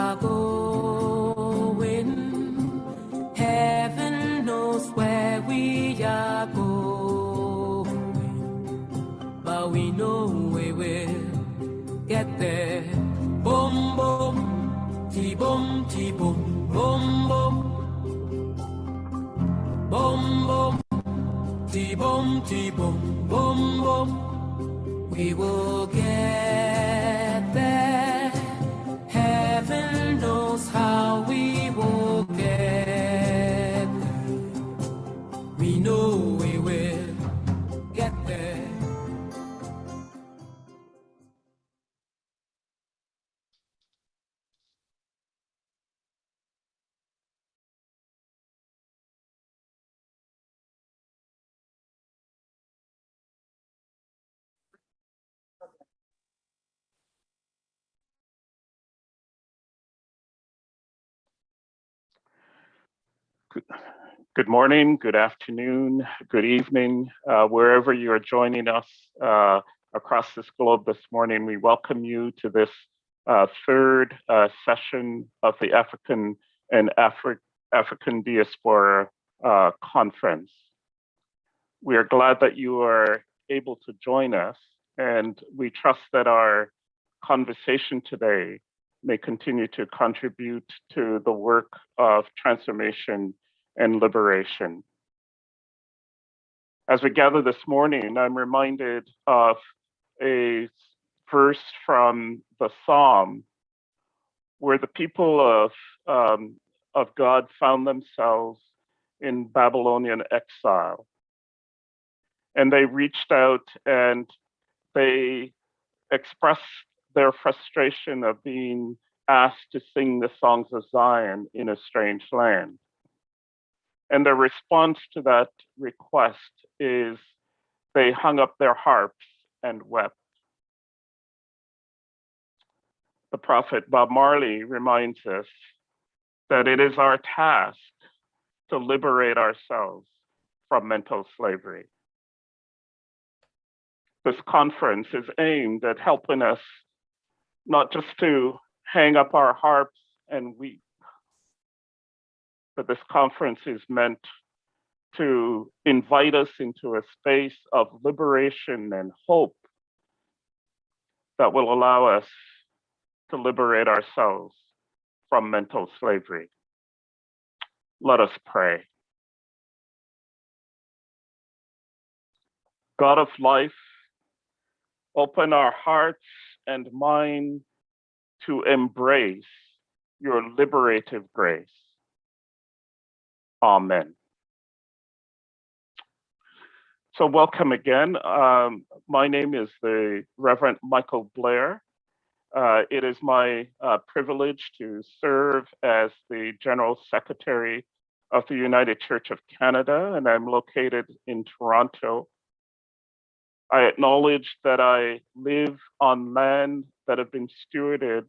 are going. Heaven knows where we are going, but we know we will get there. Boom, boom, ti-boom, ti-boom, boom, boom. Boom, boom, ti-boom, ti-boom, boom, boom. We will get there. Heaven knows how we will get there. We know we will get there. Good morning, good afternoon, good evening, wherever you are joining us across this globe this morning. We welcome you to this third session of the African and African Diaspora Conference. We are glad that you are able to join us, and we trust that our conversation today may continue to contribute to the work of transformation and liberation. As we gather this morning, I'm reminded of a verse from the Psalm where the people of God found themselves in Babylonian exile. And they reached out and they expressed their frustration of being asked to sing the songs of Zion in a strange land. And the response to that request is they hung up their harps and wept. The prophet Bob Marley reminds us that it is our task to liberate ourselves from mental slavery. This conference is aimed at helping us not just to hang up our harps and weep, but this conference is meant to invite us into a space of liberation and hope that will allow us to liberate ourselves from mental slavery. Let us pray. God of life, open our hearts and mind to embrace your liberative grace. Amen. So welcome again. My name is the Reverend Michael Blair. It is my privilege to serve as the General Secretary of the United Church of Canada, and I'm located in Toronto. I acknowledge that I live on land that have been stewarded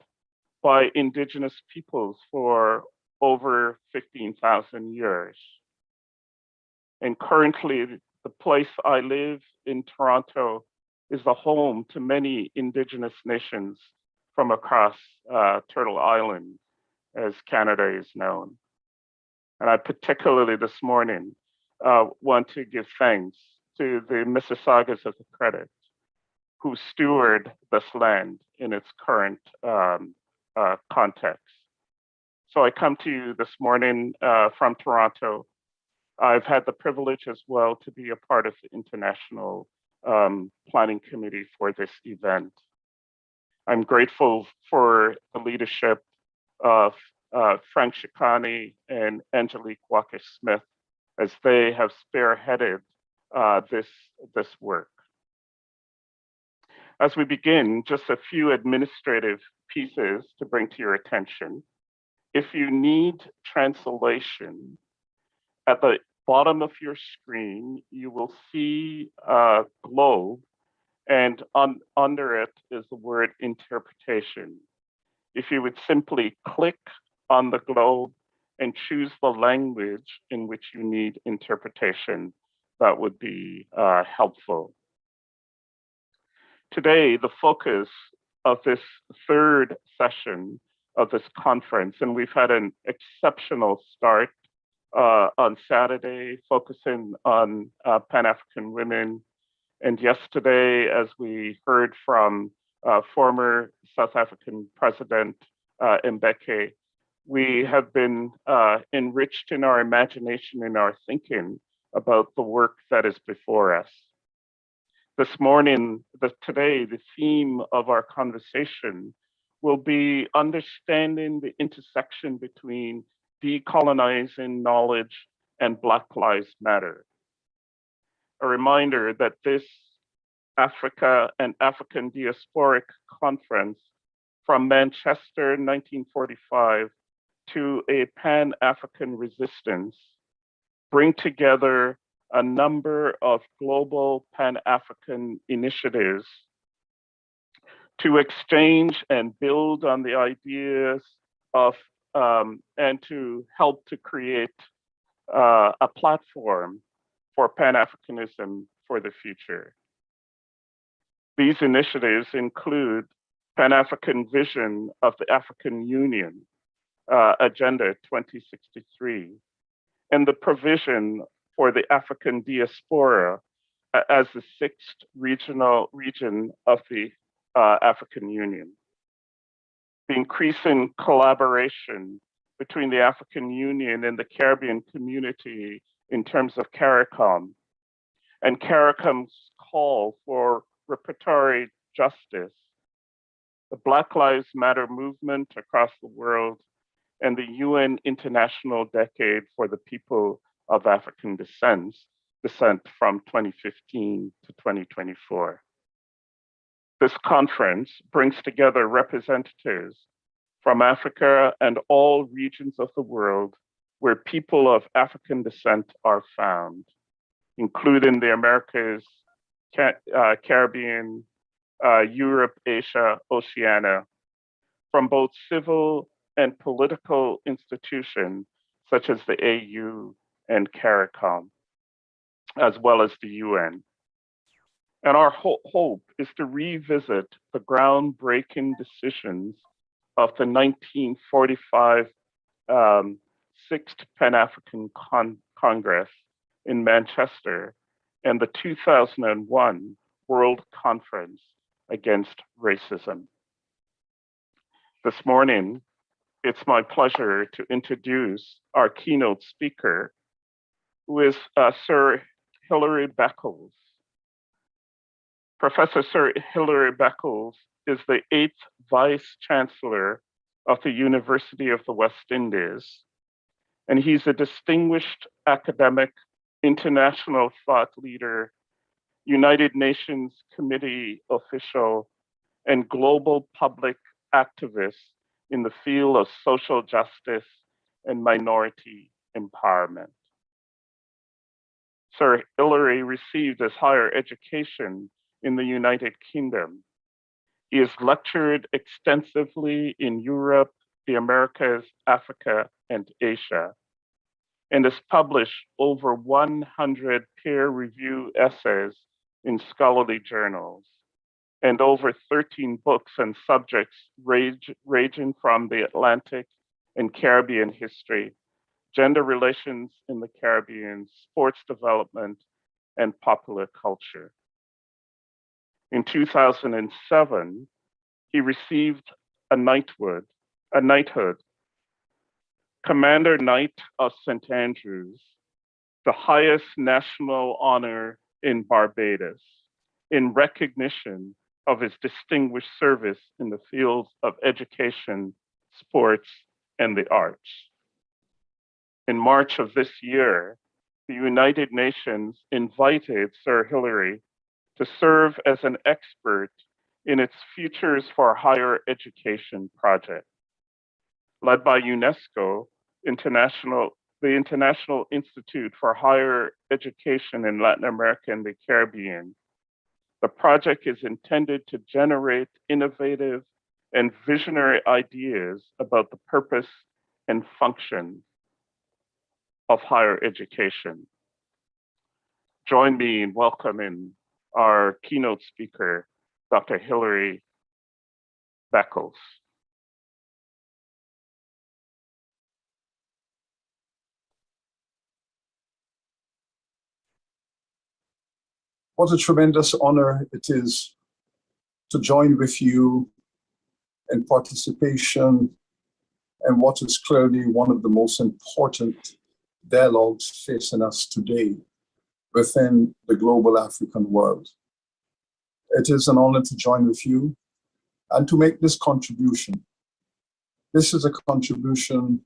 by Indigenous peoples for over 15,000 years. And currently, the place I live in Toronto is the home to many Indigenous nations from across Turtle Island, as Canada is known. And I particularly this morning want to give thanks to the Mississaugas of the Credit, who steward this land in its current context. So I come to you this morning from Toronto. I've had the privilege as well to be a part of the International Planning Committee for this event. I'm grateful for the leadership of Frank Chicani and Angelique Walker-Smith as they have spearheaded this work. As we begin, just a few administrative pieces to bring to your attention. If you need translation, at the bottom of your screen, you will see a globe, and under it is the word interpretation. If you would simply click on the globe and choose the language in which you need interpretation, that would be helpful. Today, the focus of this third session of this conference. And we've had an exceptional start on Saturday, focusing on Pan-African women. And yesterday, as we heard from former South African President Mbeki, we have been enriched in our imagination and our thinking about the work that is before us. This morning, today, the theme of our conversation will be understanding the intersection between decolonizing knowledge and Black Lives Matter. A reminder that this Africa and African Diasporic Conference from Manchester 1945 to a Pan-African resistance bring together a number of global Pan-African initiatives to exchange and build on the ideas of and to help to create a platform for Pan-Africanism for the future. These initiatives include Pan-African Vision of the African Union, Agenda 2063, and the provision for the African Diaspora as the sixth region of the African Union. The increasing collaboration between the African Union and the Caribbean community in terms of CARICOM, and CARICOM's call for reparatory justice, the Black Lives Matter movement across the world, and the UN International Decade for the People of African Descent from 2015 to 2024. This conference brings together representatives from Africa and all regions of the world where people of African descent are found, including the Americas, Caribbean, Europe, Asia, Oceania, from both civil and political institutions such as the AU and CARICOM, as well as the UN. And our hope is to revisit the groundbreaking decisions of the 1945 Sixth Pan-African Congress in Manchester and the 2001 World Conference Against Racism. This morning, it's my pleasure to introduce our keynote speaker, who is Sir Hilary Beckles. Professor Sir Hilary Beckles is the 8th Vice Chancellor of the University of the West Indies, and he's a distinguished academic, international thought leader, United Nations Committee official, and global public activist in the field of social justice and minority empowerment. Sir Hilary received his higher education in the United Kingdom. He has lectured extensively in Europe, the Americas, Africa, and Asia, and has published over 100 peer-reviewed essays in scholarly journals, and over 13 books on subjects ranging from the Atlantic and Caribbean history, gender relations in the Caribbean, sports development, and popular culture. In 2007, he received a knighthood, Commander Knight of St. Andrews, the highest national honor in Barbados, in recognition of his distinguished service in the fields of education, sports, and the arts. In March of this year, the United Nations invited Sir Hilary to serve as an expert in its Futures for Higher Education project. Led by UNESCO, the International Institute for Higher Education in Latin America and the Caribbean, the project is intended to generate innovative and visionary ideas about the purpose and function of higher education. Join me in welcoming our keynote speaker, Dr. Hilary Beckles. What a tremendous honor it is to join with you in participation in what is clearly one of the most important dialogues facing us today within the global African world. It is an honor to join with you and to make this contribution. This is a contribution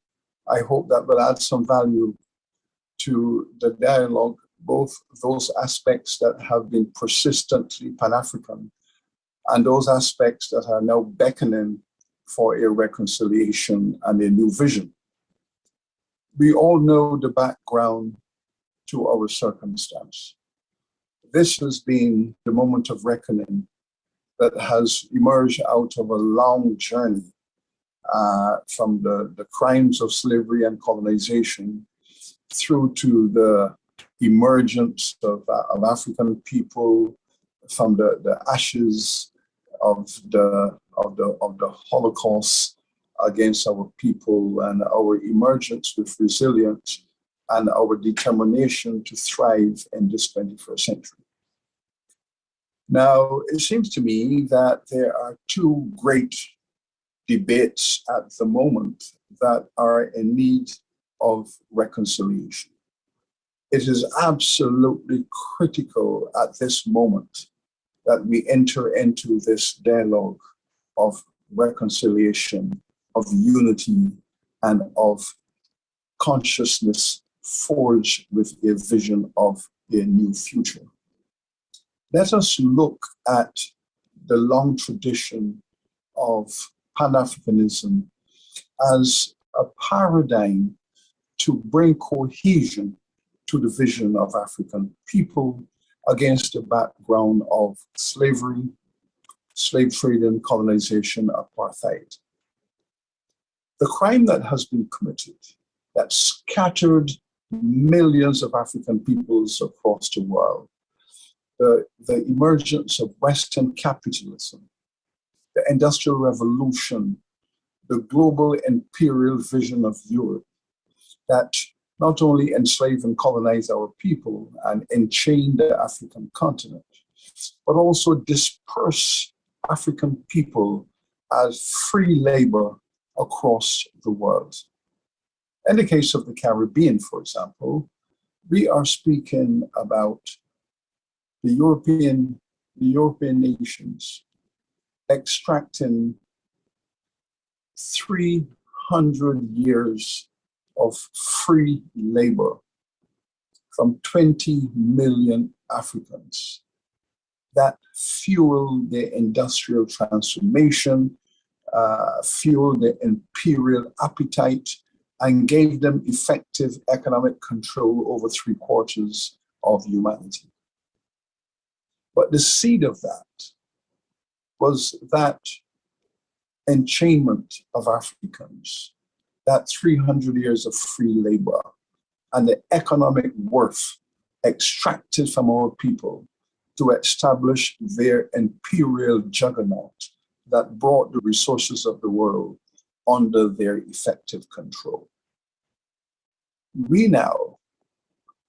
I hope that will add some value to the dialogue, both those aspects that have been persistently Pan-African and those aspects that are now beckoning for a reconciliation and a new vision. We all know the background to our circumstance. This has been the moment of reckoning that has emerged out of a long journey from the crimes of slavery and colonization through to the emergence of African people from the ashes of the Holocaust against our people, and our emergence with resilience and our determination to thrive in this 21st century. Now, it seems to me that there are two great debates at the moment that are in need of reconciliation. It is absolutely critical at this moment that we enter into this dialogue of reconciliation, of unity, and of consciousness forged with a vision of a new future. Let us look at the long tradition of Pan-Africanism as a paradigm to bring cohesion to the vision of African people against the background of slavery, slave trade and colonization, apartheid. The crime that has been committed, that scattered millions of African peoples across the world, the emergence of Western capitalism, the Industrial Revolution, the global imperial vision of Europe that not only enslave and colonize our people and enchain the African continent, but also disperse African people as free labor across the world. In the case of the Caribbean, for example, we are speaking about the European nations extracting 300 years of free labor from 20 million Africans that fueled the industrial transformation, fueled the imperial appetite, and gave them effective economic control over 3/4 of humanity. But the seed of that was that enchainment of Africans, that 300 years of free labor, and the economic worth extracted from our people to establish their imperial juggernaut that brought the resources of the world under their effective control. We now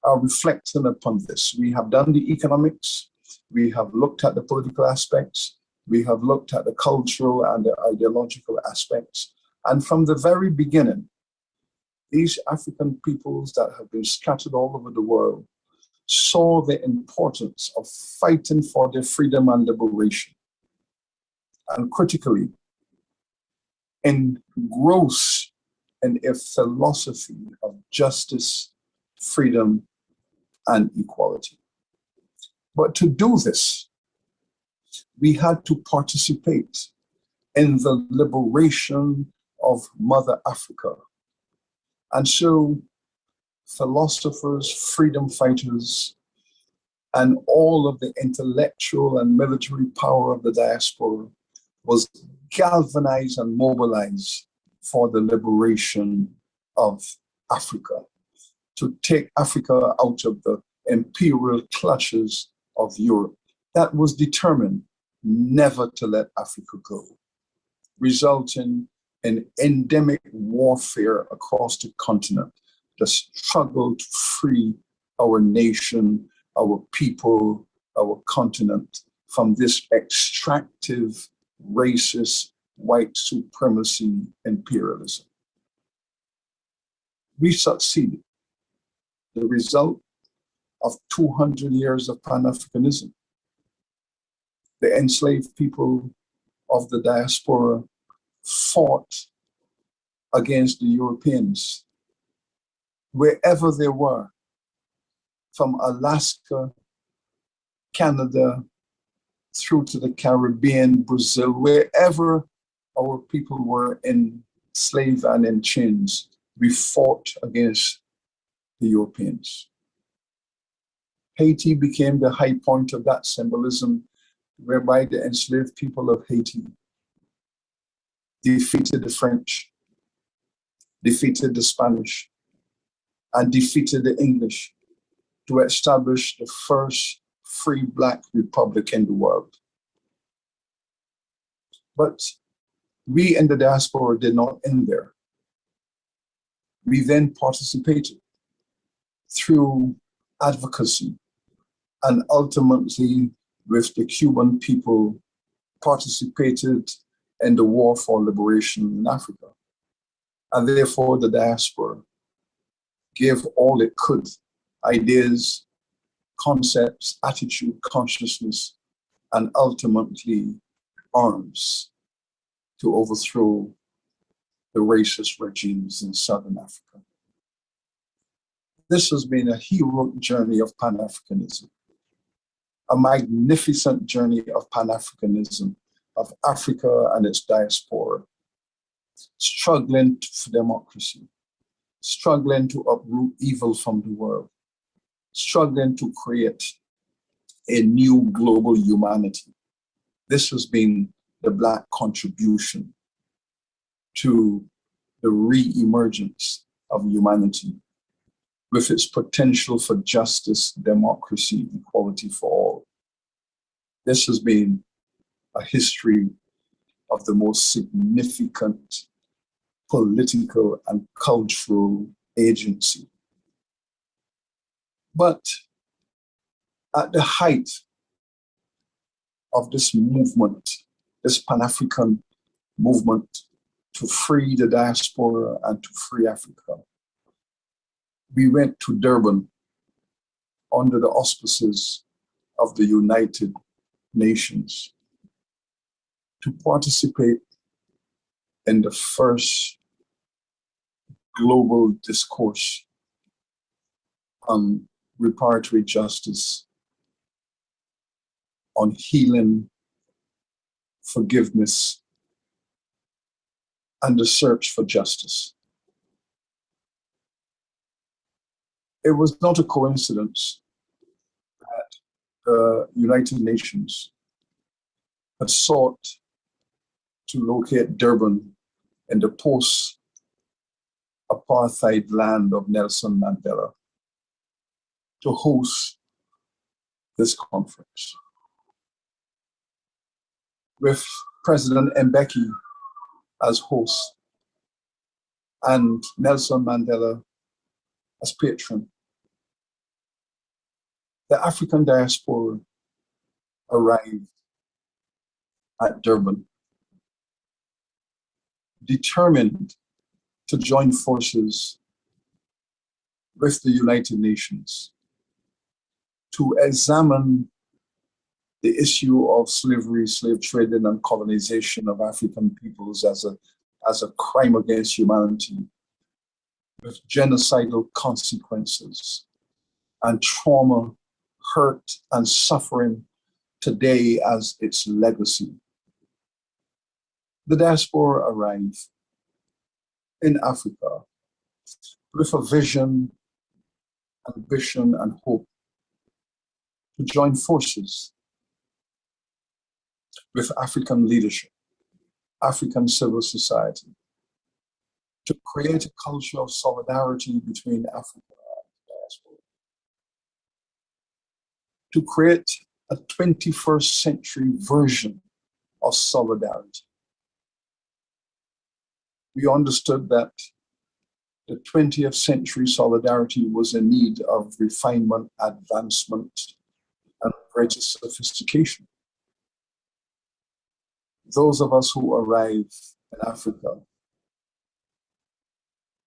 are reflecting upon this. We have done the economics, we have looked at the political aspects, we have looked at the cultural and the ideological aspects. And from the very beginning, these African peoples that have been scattered all over the world saw the importance of fighting for their freedom and liberation. And critically, engrossed in a philosophy of justice, freedom, and equality. But to do this, we had to participate in the liberation of Mother Africa. And so philosophers, freedom fighters, and all of the intellectual and military power of the diaspora was galvanized and mobilized for the liberation of Africa, to take Africa out of the imperial clutches of Europe that was determined never to let Africa go, resulting in endemic warfare across the continent, the struggle to free our nation, our people, our continent from this extractive, racist, white supremacy imperialism. We succeeded. The result of 200 years of Pan-Africanism. The enslaved people of the diaspora fought against the Europeans wherever they were, from Alaska, Canada, through to the Caribbean, Brazil, wherever our people were enslaved and in chains, we fought against the Europeans. Haiti became the high point of that symbolism, whereby the enslaved people of Haiti defeated the French, defeated the Spanish, and defeated the English to establish the first free Black republic in the world. But we in the diaspora did not end there. We then participated through advocacy, and ultimately with the Cuban people participated in the war for liberation in Africa. And therefore the diaspora gave all it could, ideas, concepts, attitude, consciousness, and ultimately arms to overthrow the racist regimes in Southern Africa. This has been a heroic journey of Pan-Africanism, a magnificent journey of Pan-Africanism, of Africa and its diaspora, struggling for democracy, struggling to uproot evil from the world, struggling to create a new global humanity. This has been the Black contribution to the re-emergence of humanity with its potential for justice, democracy, equality for all. This has been a history of the most significant political and cultural agency. But at the height of this movement, this Pan-African movement to free the diaspora and to free Africa, we went to Durban under the auspices of the United Nations to participate in the first global discourse on reparatory justice, on healing, forgiveness, and the search for justice. It was not a coincidence that the United Nations had sought to locate Durban in the post-apartheid land of Nelson Mandela to host this conference. With President Mbeki as host and Nelson Mandela as patron, the African diaspora arrived at Durban, determined to join forces with the United Nations to examine the issue of slavery, slave trading, and colonization of African peoples as a crime against humanity, with genocidal consequences and trauma, hurt, and suffering today as its legacy. The diaspora arrived in Africa with a vision, ambition, and hope to join forces with African leadership, African civil society, to create a culture of solidarity between Africa and the diaspora, to create a 21st century version of solidarity. We understood that the 20th century solidarity was in need of refinement, advancement, and greater sophistication. Those of us who arrive in Africa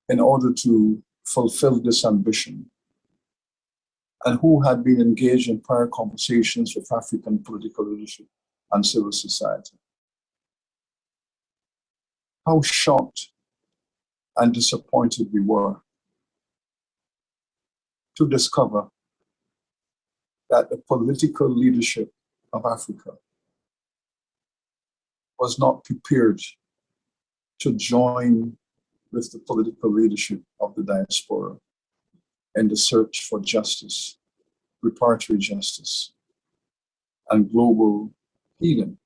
in order to fulfill this ambition and who had been engaged in prior conversations with African political leadership and civil society. How shocked and disappointed we were to discover that the political leadership of Africa was not prepared to join with the political leadership of the diaspora in the search for justice, reparatory justice, and global healing.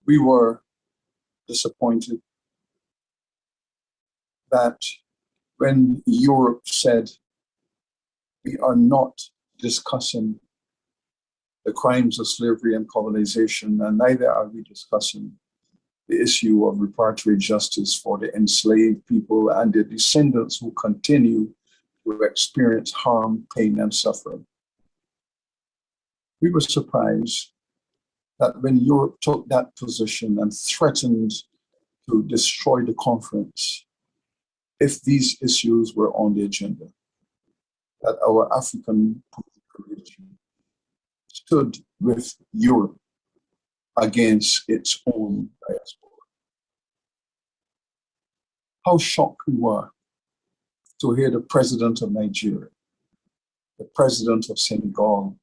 We were disappointed that when Europe said, we are not discussing the crimes of slavery and colonization, and neither are we discussing the issue of reparatory justice for the enslaved people and their descendants who continue to experience harm, pain, and suffering. We were surprised that when Europe took that position and threatened to destroy the conference if these issues were on the agenda, that our African political leadership stood with Europe against its own diaspora. How shocked we were to hear the president of Nigeria, the president of Senegal,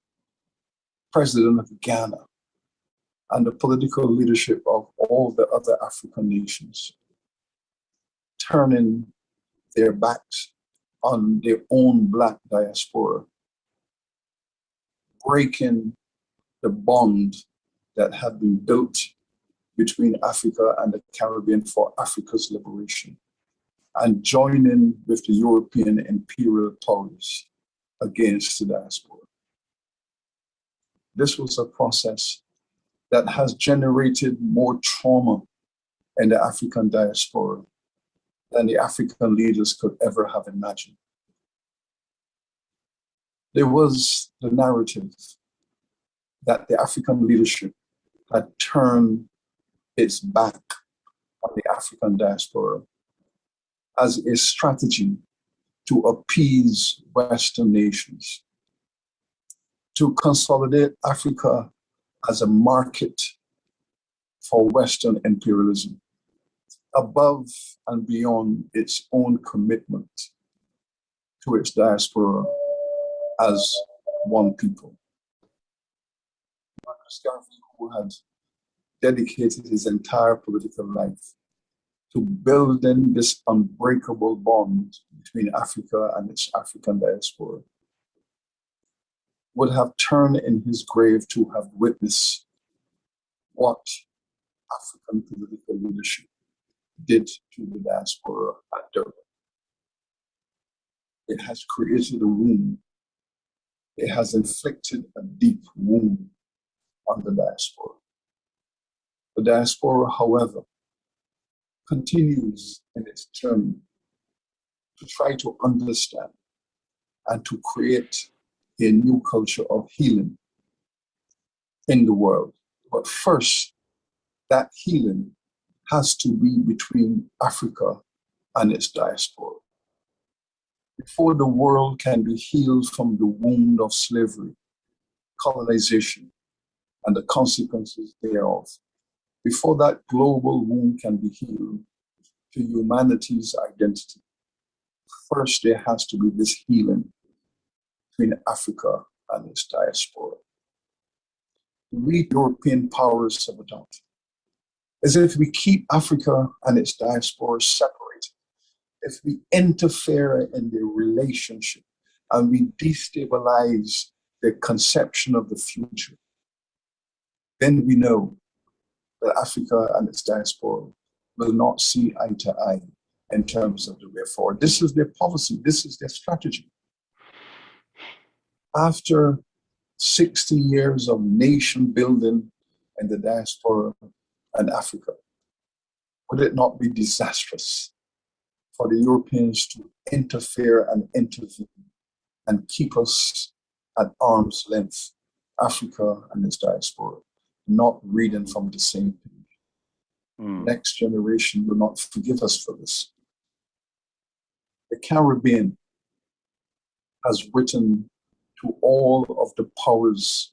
president of Ghana, and the political leadership of all the other African nations turning their backs on their own Black diaspora, breaking the bond that had been built between Africa and the Caribbean for Africa's liberation, and joining with the European imperial powers against the diaspora. This was a process that has generated more trauma in the African diaspora than the African leaders could ever have imagined. There was the narrative that the African leadership had turned its back on the African diaspora as a strategy to appease Western nations, to consolidate Africa as a market for Western imperialism, above and beyond its own commitment to its diaspora as one people. Marcus Garvey, who had dedicated his entire political life to building this unbreakable bond between Africa and its African diaspora, would have turned in his grave to have witnessed what African political leadership did to the diaspora at Durban. It has created a wound. It has inflicted a deep wound on the diaspora. The diaspora, however, continues in its journey to try to understand and to create a new culture of healing in the world. But first, that healing has to be between Africa and its diaspora. Before the world can be healed from the wound of slavery, colonization, and the consequences thereof, before that global wound can be healed to humanity's identity, first there has to be this healing between Africa and its diaspora. We European powers have adopted is if we keep Africa and its diaspora separated, if we interfere in their relationship and we destabilize their conception of the future, then we know that Africa and its diaspora will not see eye to eye in terms of the way forward. This is their policy, this is their strategy. After 60 years of nation building in the diaspora and Africa, would it not be disastrous for the Europeans to interfere and intervene and keep us at arm's length, Africa and its diaspora, not reading from the same page. Next generation will not forgive us for this. The Caribbean has written to all of the powers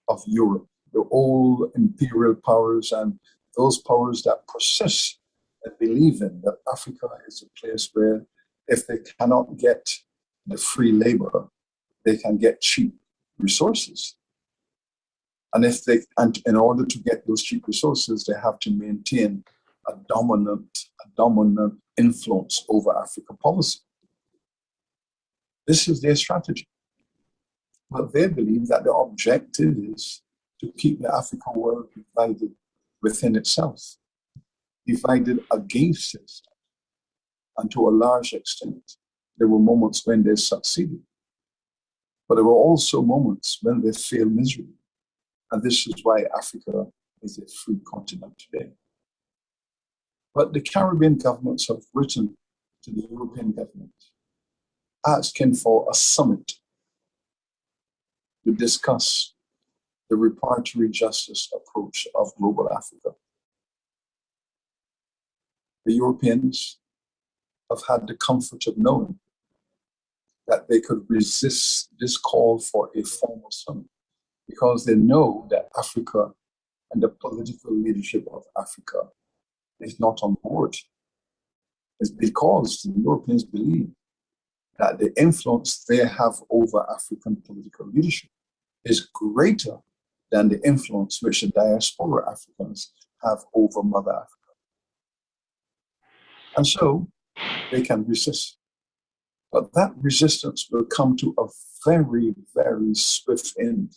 of Europe, the old imperial powers and those powers that persist and believe in that Africa is a place where if they cannot get the free labor, they can get cheap resources. And in order to get those cheap resources, they have to maintain a dominant influence over African policy. This is their strategy. But they believe that the objective is to keep the African world divided within itself, divided against itself. And to a large extent, there were moments when they succeeded. But there were also moments when they failed miserably. And this is why Africa is a free continent today. But the Caribbean governments have written to the European government asking for a summit to discuss the reparatory justice approach of global Africa. The Europeans have had the comfort of knowing that they could resist this call for a formal summit because they know that Africa and the political leadership of Africa is not on board. It's because the Europeans believe that the influence they have over African political leadership is greater than the influence which the diaspora Africans have over Mother Africa. And so they can resist. But that resistance will come to a very, very swift end.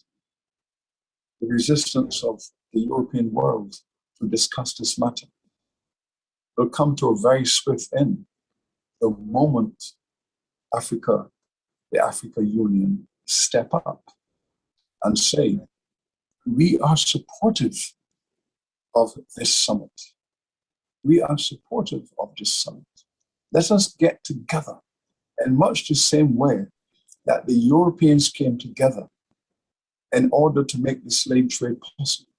The resistance of the European world to discuss this matter will come to a very swift end the moment Africa, the African Union, step up and say, we are supportive of this summit. We are supportive of this summit. Let us get together in much the same way that the Europeans came together in order to make the slave trade possible.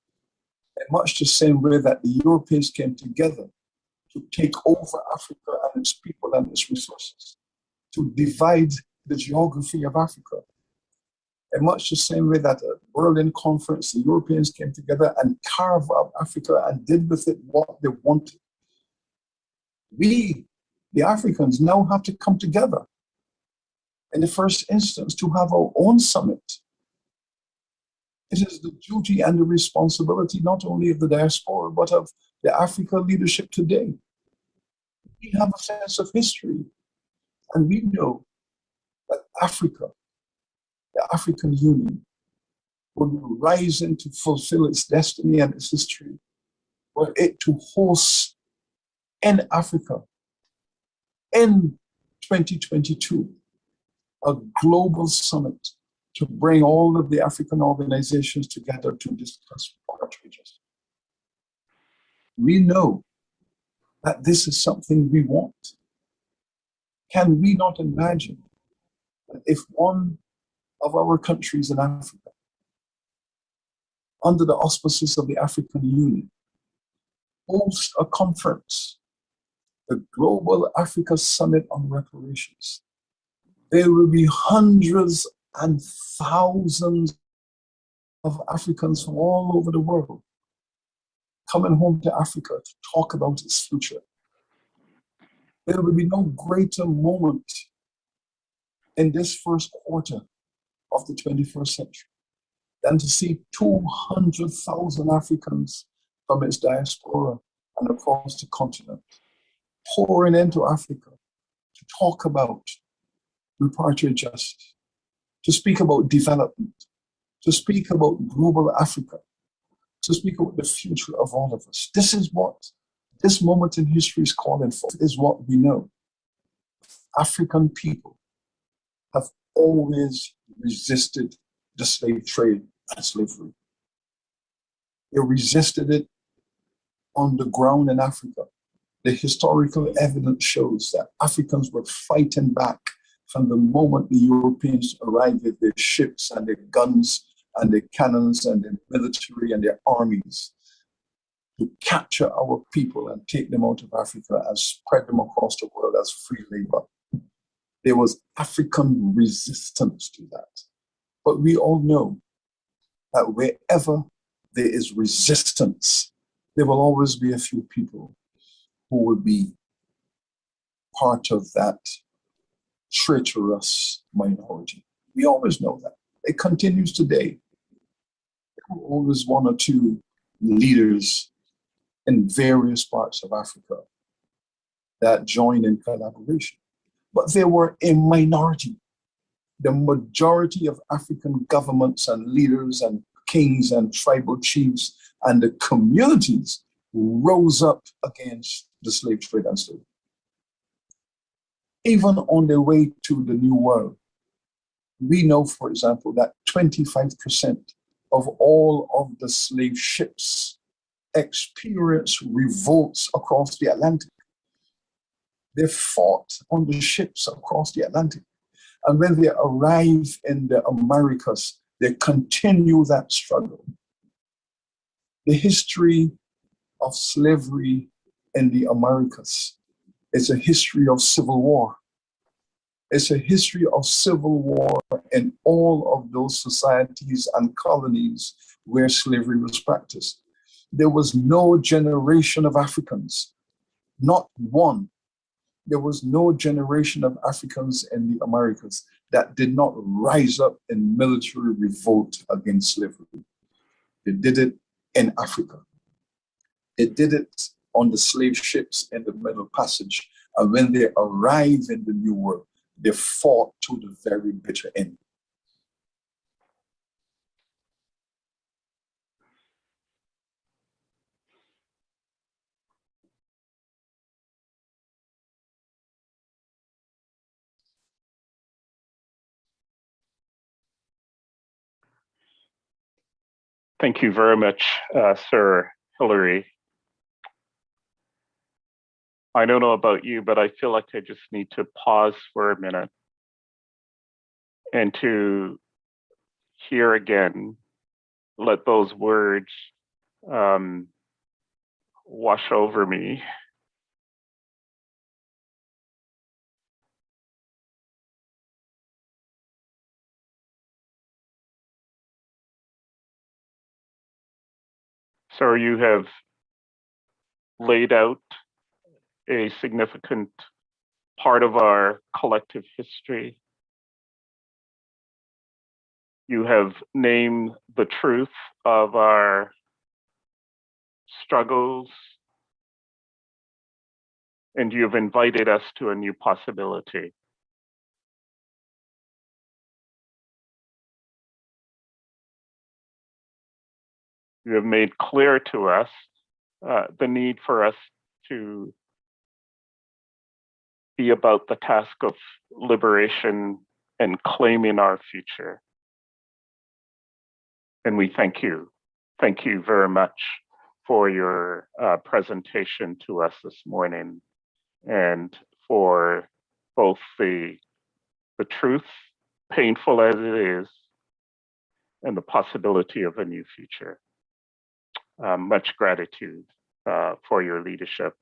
In much the same way that the Europeans came together to take over Africa and its people and its resources, to divide the geography of Africa. In much the same way that at the Berlin Conference, the Europeans came together and carved out Africa and did with it what they wanted. We, the Africans, now have to come together in the first instance to have our own summit. It is the duty and the responsibility not only of the diaspora, but of the African leadership today. We have a sense of history, and we know that Africa, the African Union, will be rising to fulfill its destiny and its history, for it to host in Africa in 2022 a global summit to bring all of the African organizations together to discuss reparatory justice. We know that this is something we want. Can we not imagine that if one of our countries in Africa, under the auspices of the African Union, hosts a conference, the Global Africa Summit on Reparations, there will be hundreds and thousands of Africans from all over the world coming home to Africa to talk about its future. There will be no greater moment in this first quarter of the 21st century than to see 200,000 Africans from its diaspora and across the continent pouring into Africa to talk about reparatory justice, to speak about development, to speak about global Africa, to speak about the future of all of us. This is what this moment in history is calling for, is what we know. African people have always resisted the slave trade and slavery. They resisted it on the ground in Africa. The historical evidence shows that Africans were fighting back from the moment the Europeans arrived with their ships and their guns and their cannons and their military and their armies to capture our people and take them out of Africa and spread them across the world as free labor. There was African resistance to that. But we all know that wherever there is resistance, there will always be a few people who will be part of that traitorous minority. We always know that. It continues today. There are always one or two leaders in various parts of Africa that join in collaboration. But they were a minority. The majority of African governments and leaders and kings and tribal chiefs and the communities rose up against the slave trade and slavery. Even on their way to the New World, we know, for example, that 25% of all of the slave ships experienced revolts across the Atlantic. They fought on the ships across the Atlantic. And when they arrive in the Americas, they continue that struggle. The history of slavery in the Americas is a history of civil war. It's a history of civil war in all of those societies and colonies where slavery was practiced. There was no generation of Africans, not one. There was no generation of Africans in the Americas that did not rise up in military revolt against slavery. They did it in Africa. They did it on the slave ships in the Middle Passage. And when they arrived in the New World, they fought to the very bitter end. Thank you very much, Sir Hilary. I don't know about you, but I feel like I just need to pause for a minute and to hear again, let those words wash over me. So you have laid out a significant part of our collective history. You have named the truth of our struggles, and you have invited us to a new possibility. You have made clear to us the need for us to be about the task of liberation and claiming our future. And we thank you. Thank you very much for your presentation to us this morning and for both the truth, painful as it is, and the possibility of a new future. Much gratitude for your leadership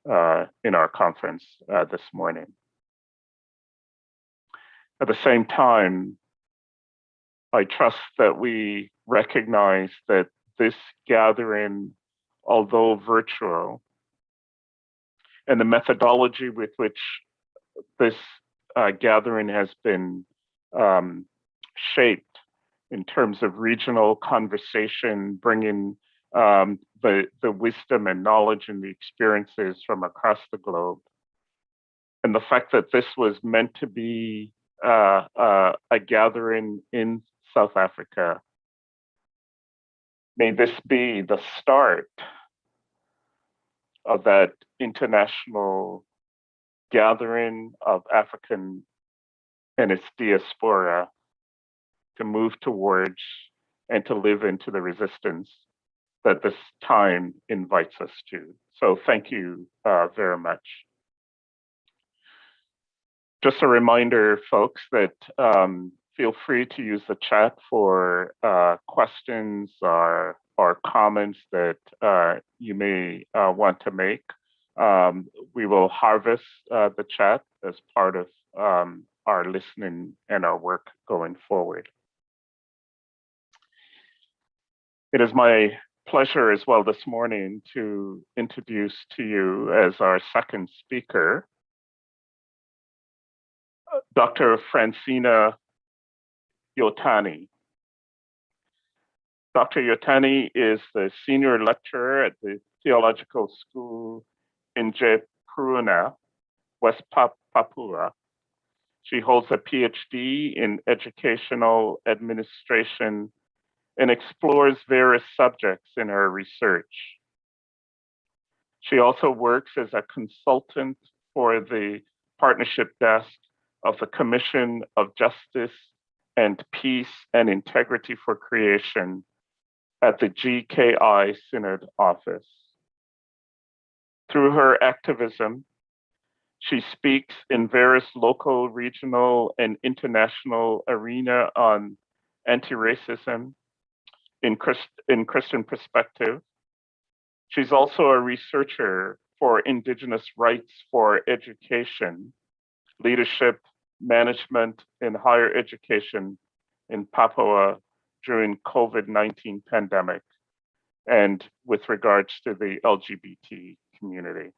in our conference this morning. At the same time, I trust that we recognize that this gathering, although virtual, and the methodology with which this gathering has been shaped in terms of regional conversation, bringing the wisdom and knowledge and the experiences from across the globe. And the fact that this was meant to be a gathering in South Africa, may this be the start of that international gathering of African and its diaspora to move towards and to live into the resistance that this time invites us to. So thank you very much. Just a reminder, folks, that feel free to use the chat for questions or comments that you may want to make. We will harvest the chat as part of our listening and our work going forward. It is my pleasure as well this morning to introduce to you as our second speaker, Dr. Francina Yotani. Dr. Yotani is the senior lecturer at the Theological School in Jayapura, West Papua. She holds a PhD in educational administration and explores various subjects in her research. She also works as a consultant for the partnership desk of the Commission of Justice and Peace and Integrity for Creation at the GKI Synod Office. Through her activism, she speaks in various local, regional, and international arena on anti-racism in Christian perspective. She's also a researcher for Indigenous rights for education, leadership, management, and higher education in Papua during COVID-19 pandemic and with regards to the LGBT community.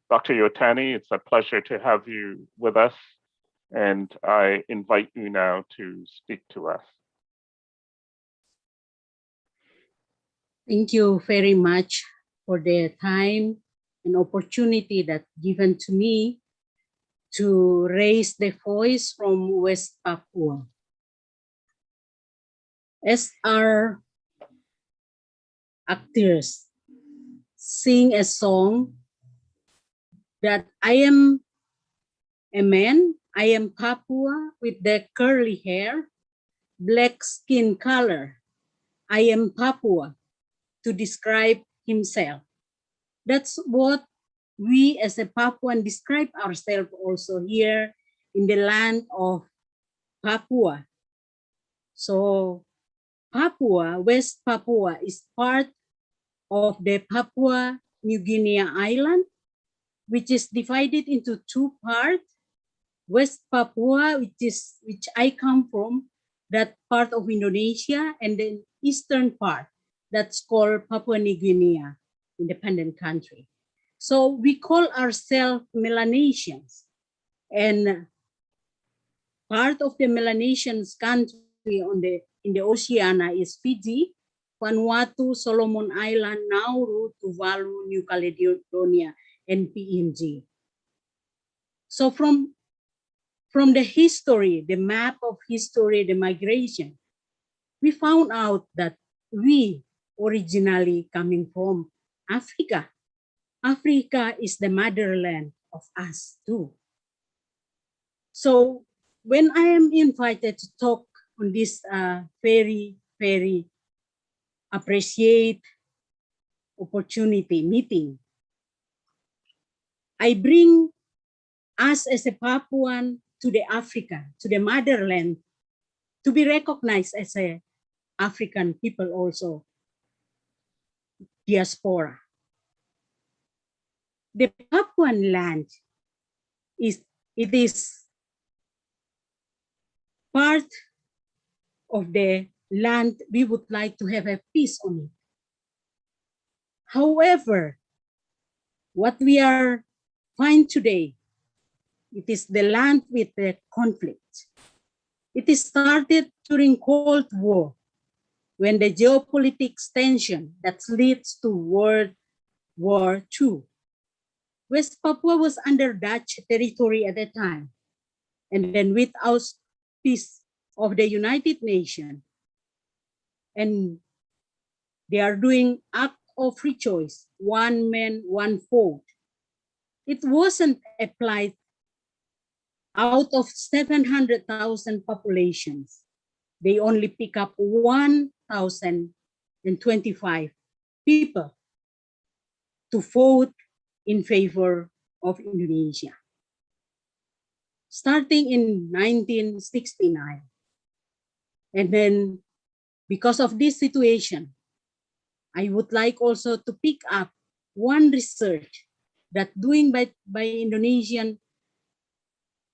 Dr. Yotani, it's a pleasure to have you with us, and I invite you now to speak to us. Thank you very much for the time and opportunity that given to me to raise the voice from West Papua. As our actors sing a song that I am a man, I am Papua with the curly hair, black skin color. I am Papua, to describe himself. That's what we as a Papuan describe ourselves also here in the land of Papua. So Papua, West Papua is part of the Papua New Guinea island, which is divided into two parts. West Papua, which I come from, that part of Indonesia, and then eastern part, that's called Papua New Guinea, independent country. So we call ourselves Melanesians. And part of the Melanesians country in the Oceania is Fiji, Vanuatu, Solomon Island, Nauru, Tuvalu, New Caledonia, and PNG. So from the history, the map of history, the migration, we found out that we originally coming from Africa. Africa is the motherland of us too. So when I am invited to talk on this very, very appreciate opportunity meeting, I bring us as a Papuan to the Africa, to the motherland, to be recognized as a African people also, diaspora. The Papuan land is part of the land we would like to have a peace on it. However, what we are find today, it is the land with the conflict. It is started during Cold War, when the geopolitics tension that leads to World War II. West Papua was under Dutch territory at the time. And then without peace of the United Nations, and they are doing act of free choice, one man, one vote. It wasn't applied out of 700,000 populations. They only pick up 1,025 people to vote in favor of Indonesia. starting in 1969. And then because of this situation, I would like also to pick up one research that doing by Indonesian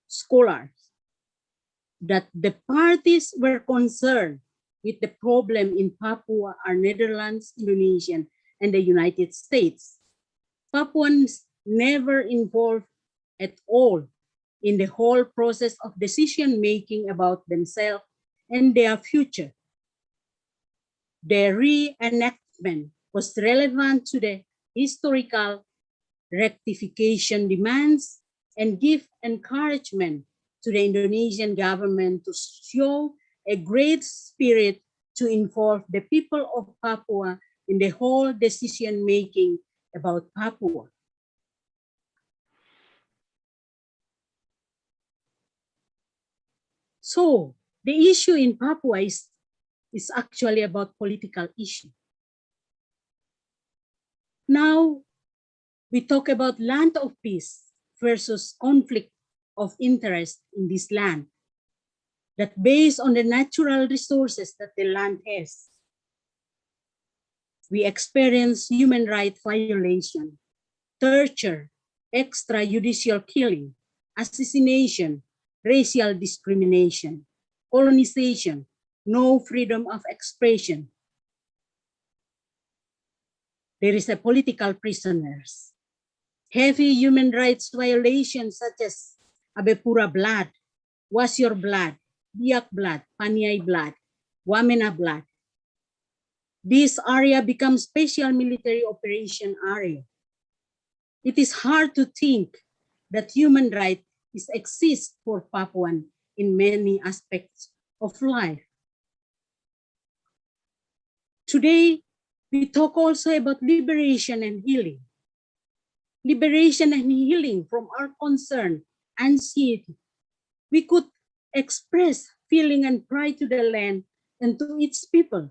scholars, that the parties were concerned with the problem in Papua are Netherlands, Indonesia, and the United States. Papuans never involved at all in the whole process of decision making about themselves and their future. The reenactment was relevant to the historical rectification demands and give encouragement to the Indonesian government to show a great spirit to involve the people of Papua in the whole decision making about Papua. So the issue in Papua is actually about political issue. Now we talk about land of peace versus conflict of interest in this land, that based on the natural resources that the land has, we experience human rights violation, torture, extrajudicial killing, assassination, racial discrimination, colonization, no freedom of expression. There is a political prisoners, heavy human rights violations such as Abepura blood, Was Your Blood, Biak blood, Paniai blood, Wamena blood. This area becomes special military operation area. It is hard to think that human rights exist for Papuan in many aspects of life. Today, we talk also about liberation and healing. Liberation and healing from our concern, anxiety. We could express feeling and pride to the land and to its people.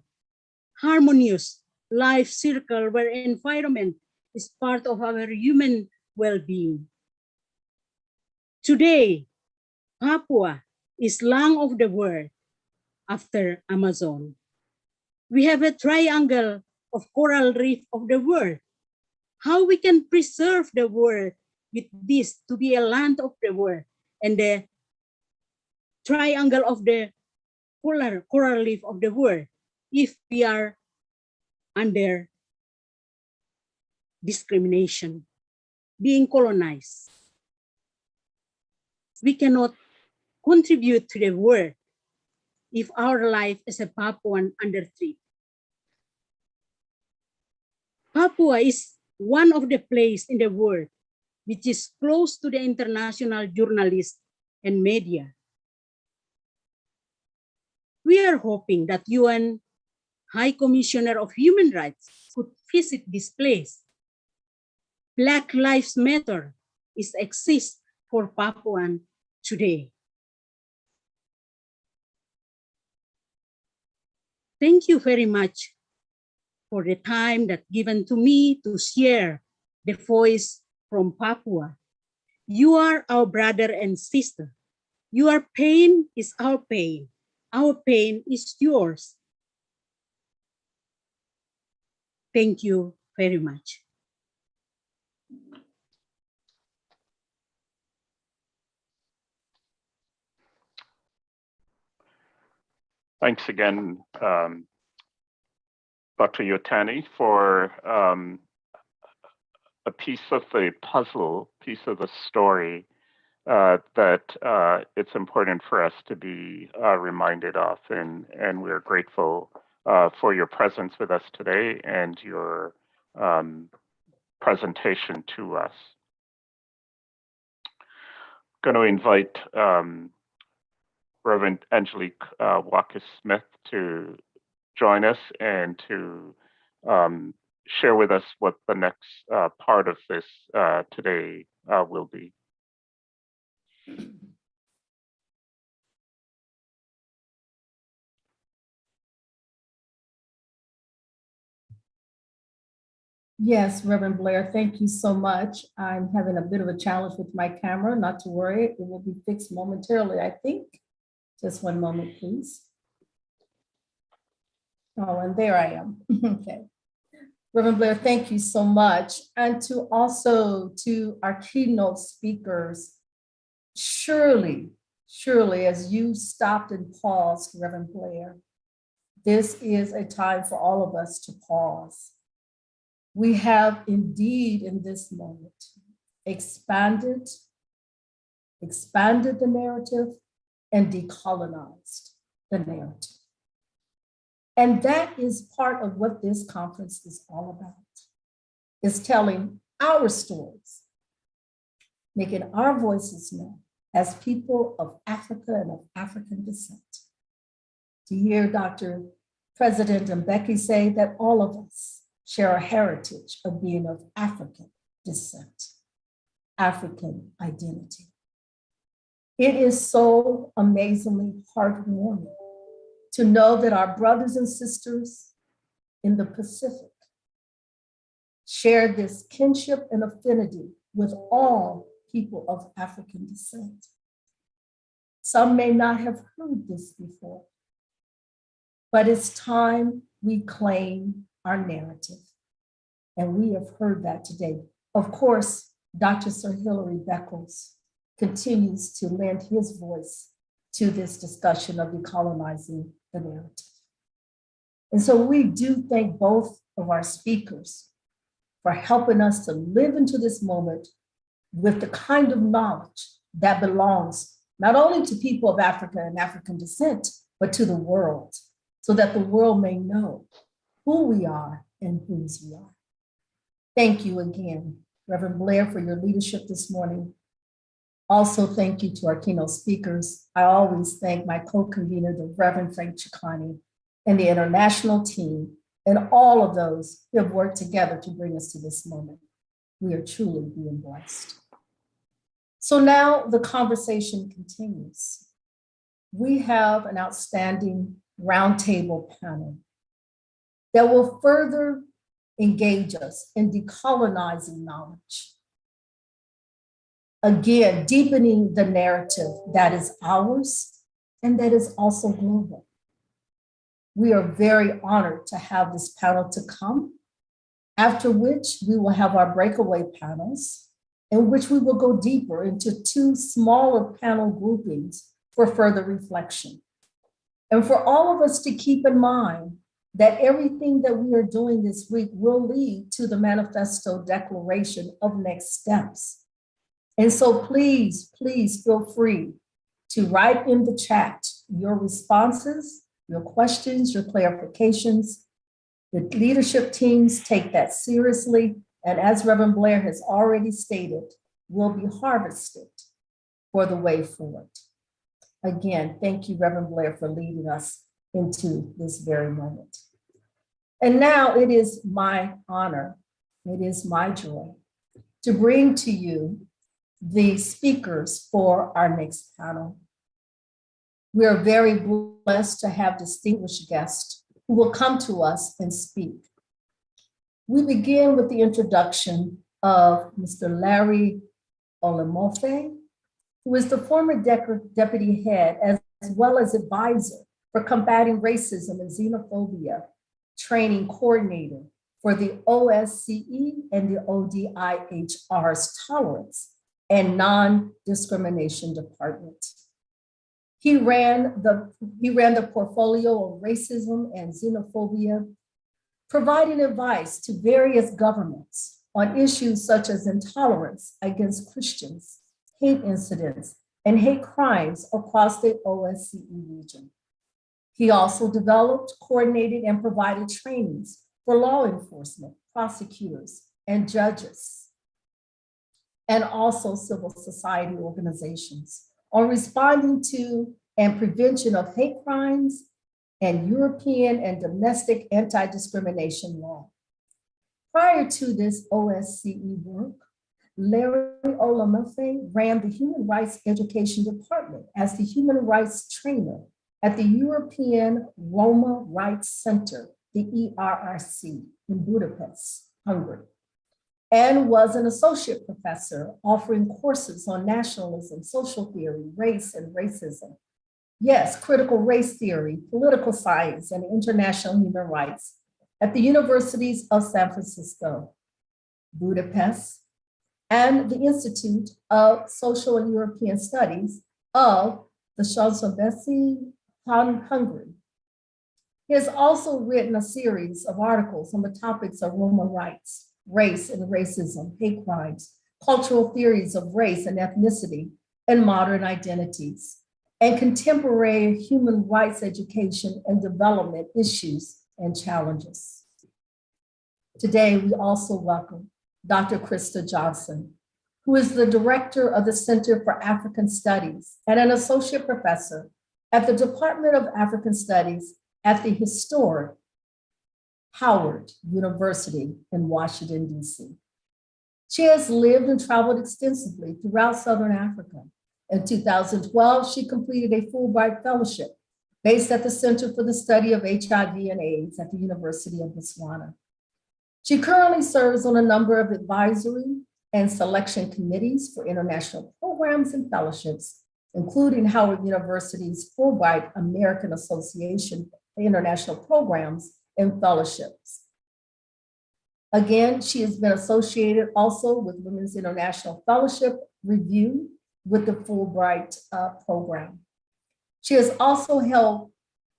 Harmonious life circle where environment is part of our human well-being. Today, Papua is lung of the world after Amazon. We have a triangle of coral reef of the world. How we can preserve the world with this to be a land of the world and the triangle of the coral reef of the world if we are under discrimination, being colonized. We cannot contribute to the world if our life is a Papuan under threat. Papua is one of the places in the world which is close to the international journalists and media. We are hoping that UN High Commissioner of Human Rights could visit this place. Black Lives Matter exists for Papuan today. Thank you very much for the time that given to me to share the voice from Papua. You are our brother and sister. Your pain is our pain. Our pain is yours. Thank you very much. Thanks again, Dr. Yotani, for a piece of the puzzle, piece of the story that it's important for us to be reminded of. And we're grateful for your presence with us today and your presentation to us. I'm going to invite Reverend Angelique Walker-Smith to join us and to share with us what the next part of this today will be. Yes, Reverend Blair, thank you so much. I'm having a bit of a challenge with my camera, not to worry, it will be fixed momentarily, I think. Just one moment, please. Oh, and there I am. Okay. Reverend Blair, thank you so much. And to our keynote speakers, surely, as you stopped and paused, Reverend Blair, this is a time for all of us to pause. We have indeed in this moment expanded the narrative and decolonized the narrative. And that is part of what this conference is all about, is telling our stories, making our voices known as people of Africa and of African descent. To hear Dr. President Mbeki say that all of us share a heritage of being of African descent, African identity. It is so amazingly heartwarming to know that our brothers and sisters in the Pacific share this kinship and affinity with all people of African descent. Some may not have heard this before, but it's time we claim our narrative. And we have heard that today. Of course, Dr. Sir Hilary Beckles continues to lend his voice to this discussion of decolonizing the narrative. And so we do thank both of our speakers for helping us to live into this moment with the kind of knowledge that belongs not only to people of Africa and African descent, but to the world, so that the world may know who we are and whose we are. Thank you again, Reverend Blair, for your leadership this morning. Also, thank you to our keynote speakers. I always thank my co-convener, the Reverend Frank Chikani, and the international team, and all of those who have worked together to bring us to this moment. We are truly being blessed. So now the conversation continues. We have an outstanding roundtable panel that will further engage us in decolonizing knowledge. Again, deepening the narrative that is ours and that is also global. We are very honored to have this panel to come, after which we will have our breakaway panels, in which we will go deeper into two smaller panel groupings for further reflection. And for all of us to keep in mind that everything that we are doing this week will lead to the manifesto declaration of next steps. And so please feel free to write in the chat your responses, your questions, your clarifications. The leadership teams take that seriously. And as Reverend Blair has already stated, will be harvested for the way forward. Again, thank you, Reverend Blair, for leading us into this very moment. And now it is my honor, it is my joy to bring to you the speakers for our next panel. We are very blessed to have distinguished guests who will come to us and speak. We begin with the introduction of Mr. Larry Olamorphe, who is the former deputy head as well as advisor for combating racism and xenophobia, training coordinator for the OSCE and the ODIHR's tolerance and non-discrimination department. He ran the portfolio of racism and xenophobia, providing advice to various governments on issues such as intolerance against Christians, hate incidents, and hate crimes across the OSCE region. He also developed, coordinated, and provided trainings for law enforcement, prosecutors, and judges, and also civil society organizations on responding to and prevention of hate crimes and European and domestic anti-discrimination law. Prior to this OSCE work, Larry Olamorphe ran the Human Rights Education Department as the Human Rights Trainer at the European Roma Rights Center, the ERRC, in Budapest, Hungary, and was an associate professor offering courses on nationalism, social theory, race and racism. Yes, critical race theory, political science, and international human rights at the universities of San Francisco, Budapest, and the Institute of Social and European Studies of the Szanszóbeci, Hungary. He has also written a series of articles on the topics of Roma rights, race and racism, hate crimes, cultural theories of race and ethnicity, and modern identities, and contemporary human rights education and development issues and challenges. Today, we also welcome Dr. Christa Johnson, who is the director of the Center for African Studies and an associate professor at the Department of African Studies at the historic Howard University in Washington, D.C. She has lived and traveled extensively throughout Southern Africa. In 2012, she completed a Fulbright Fellowship based at the Center for the Study of HIV and AIDS at the University of Botswana. She currently serves on a number of advisory and selection committees for international programs and fellowships, including Howard University's Fulbright American Association for International Programs and Fellowships. Again, she has been associated also with Women's International Fellowship Review with the Fulbright program. She has also held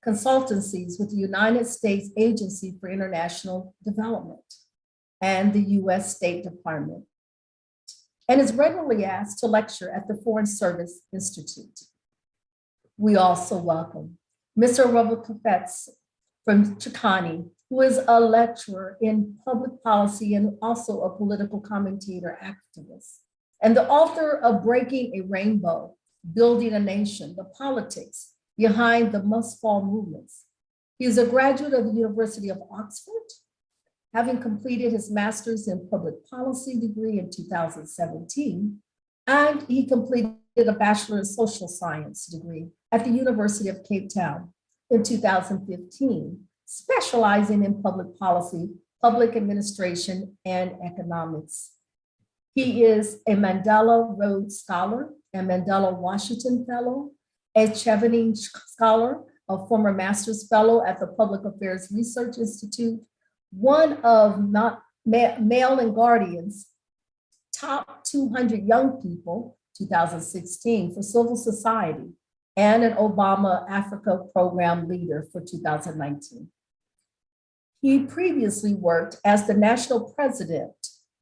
consultancies with the United States Agency for International Development and the US State Department, and is regularly asked to lecture at the Foreign Service Institute. We also welcome Mr. Rubble Kuffetz from Chikani, who is a lecturer in public policy and also a political commentator activist, and the author of Breaking a Rainbow, Building a Nation, the Politics Behind the Must Fall Movements. He is a graduate of the University of Oxford, having completed his master's in public policy degree in 2017, and he completed a bachelor in social science degree at the University of Cape Town in 2015, specializing in public policy, public administration, and economics. He is a Mandela Rhodes Scholar and Mandela Washington Fellow, a Chevening Scholar, a former Master's Fellow at the Public Affairs Research Institute, one of Mail and Guardian's top 200 young people, 2016, for civil society, and an Obama Africa program leader for 2019. He previously worked as the national president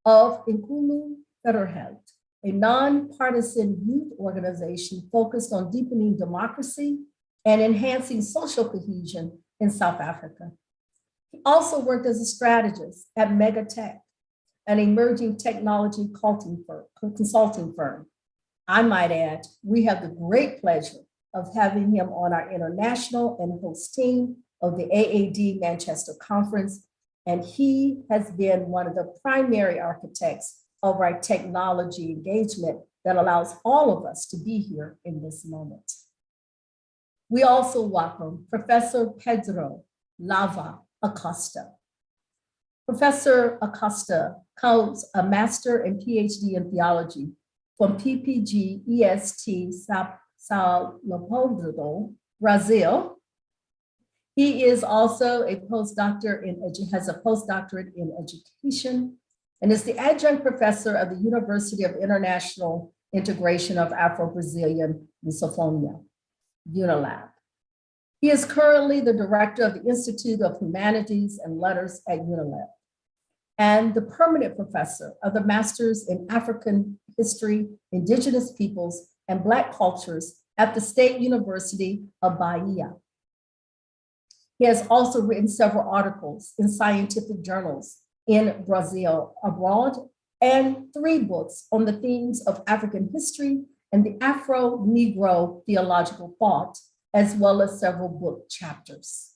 of Inkulu Federhead, a nonpartisan youth organization focused on deepening democracy and enhancing social cohesion in South Africa. He also worked as a strategist at Megatech, an emerging technology consulting firm. I might add, we have the great pleasure of having him on our international and host team of the AAD Manchester Conference, and he has been one of the primary architects of our technology engagement that allows all of us to be here in this moment. We also welcome Professor Pedro Lava Acosta. Professor Acosta holds a master and PhD in theology from PPG EST Sao Leopoldo, Brazil. He is also a has a postdoctorate in education and is the adjunct professor of the University of International Integration of Afro-Brazilian Misophonia, UNILAB. He is currently the director of the Institute of Humanities and Letters at UNILAB and the permanent professor of the Masters in African History, Indigenous Peoples, and Black Cultures at the State University of Bahia. He has also written several articles in scientific journals in Brazil abroad, and 3 books on the themes of African history and the Afro-Negro theological thought, as well as several book chapters.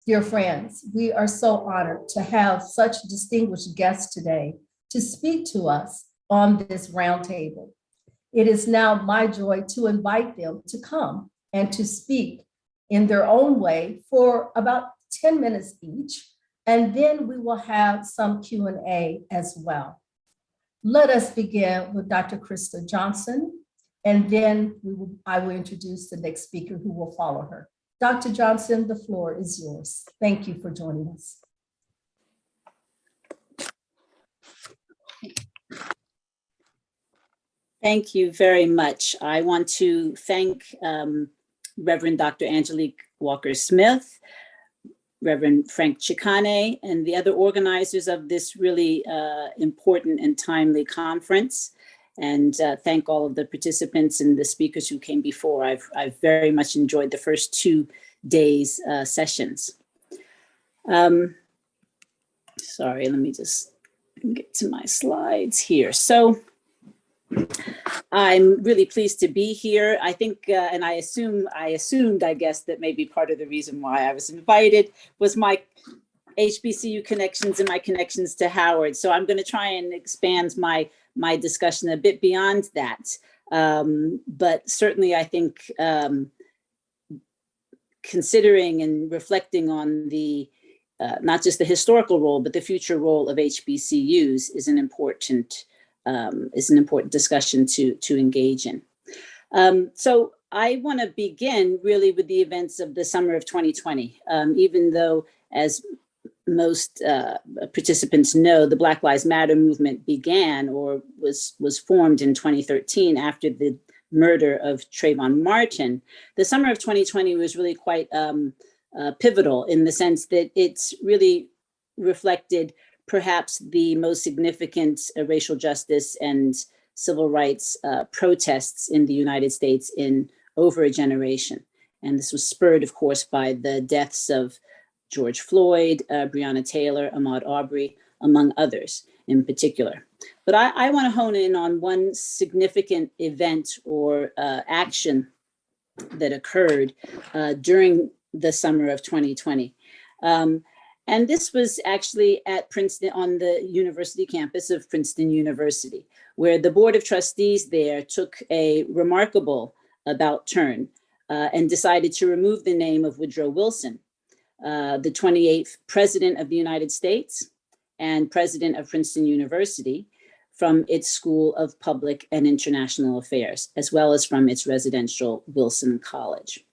Dear friends, we are so honored to have such distinguished guests today to speak to us on this roundtable. It is now my joy to invite them to come and to speak in their own way for about 10 minutes each, And then we will have some Q&A as well. Let us begin with Dr. Christa Johnson, and then I will introduce the next speaker who will follow her. Dr. Johnson, the floor is yours. Thank you for joining us. Thank you very much. I want to thank Reverend Dr. Angelique Walker-Smith, Reverend Frank Chikane, and the other organizers of this really important and timely conference. And thank all of the participants and the speakers who came before. I've very much enjoyed the first 2 days' sessions. Sorry, let me just get to my slides here. So I'm really pleased to be here. I think, and I assumed, I guess, that maybe part of the reason why I was invited was my HBCU connections and my connections to Howard. So I'm going to try and expand my discussion a bit beyond that. But certainly I think considering and reflecting on the not just the historical role, but the future role of HBCUs is an important discussion to engage in. So I want to begin really with the events of the summer of 2020, even though, as most participants know, the Black Lives Matter movement began or was formed in 2013 after the murder of Trayvon Martin. The summer of 2020 was really quite pivotal in the sense that it's really reflected perhaps the most significant racial justice and civil rights protests in the United States in over a generation. And this was spurred, of course, by the deaths of George Floyd, Breonna Taylor, Ahmaud Arbery, among others in particular. But I want to hone in on one significant event or action that occurred during the summer of 2020. And this was actually at Princeton, on the university campus of Princeton University, where the Board of Trustees there took a remarkable about turn and decided to remove the name of Woodrow Wilson, the 28th President of the United States and President of Princeton University, from its School of Public and International Affairs, as well as from its residential Wilson College.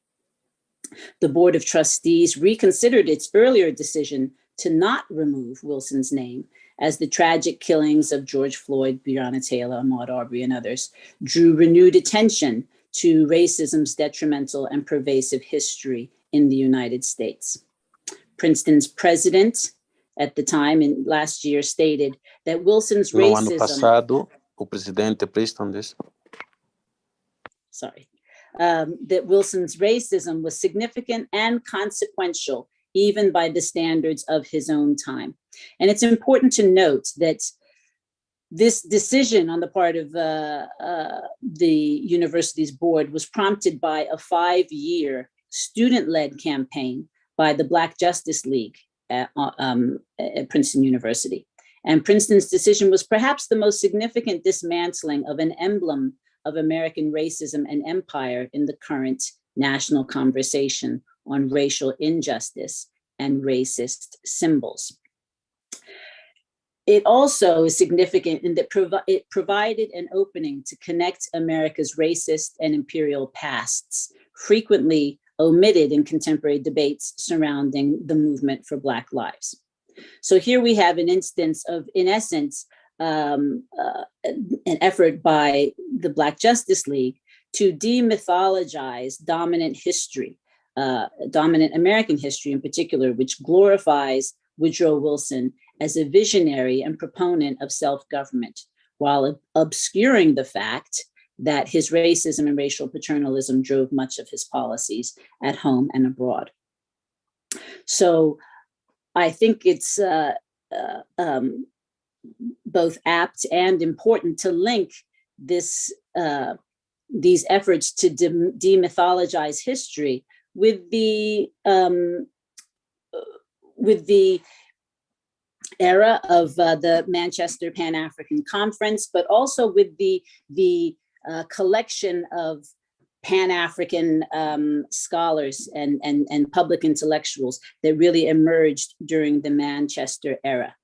The Board of Trustees reconsidered its earlier decision to not remove Wilson's name, as the tragic killings of George Floyd, Breonna Taylor, Ahmaud Arbery, and others drew renewed attention to racism's detrimental and pervasive history in the United States. Princeton's president at the time, and last year, stated that Wilson's No ano racism... passado, o presidente Princeton disse. Sorry. That Wilson's racism was significant and consequential, even by the standards of his own time. And it's important to note that this decision on the part of the university's board was prompted by a 5-year student-led campaign by the Black Justice League at Princeton University. And Princeton's decision was perhaps the most significant dismantling of an emblem of American racism and empire in the current national conversation on racial injustice and racist symbols. It also is significant in that it provided an opening to connect America's racist and imperial pasts, frequently omitted in contemporary debates surrounding the movement for Black lives. So here we have an instance of, in essence, an effort by the Black Justice League to demythologize dominant history, dominant American history in particular, which glorifies Woodrow Wilson as a visionary and proponent of self-government, while obscuring the fact that his racism and racial paternalism drove much of his policies at home and abroad. So I think it's both apt and important to link this, these efforts to demythologize history with the era of the Manchester Pan-African Conference, but also with the collection of Pan-African scholars and public intellectuals that really emerged during the Manchester era.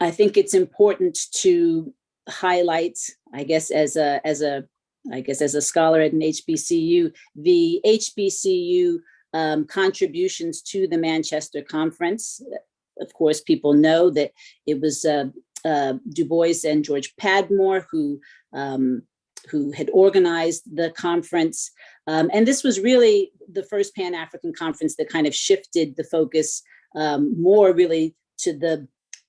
I think it's important to highlight, I guess, as a scholar at an HBCU, the HBCU contributions to the Manchester Conference. Of course, people know that it was Du Bois and George Padmore who had organized the conference. And this was really the first Pan-African conference that kind of shifted the focus more really to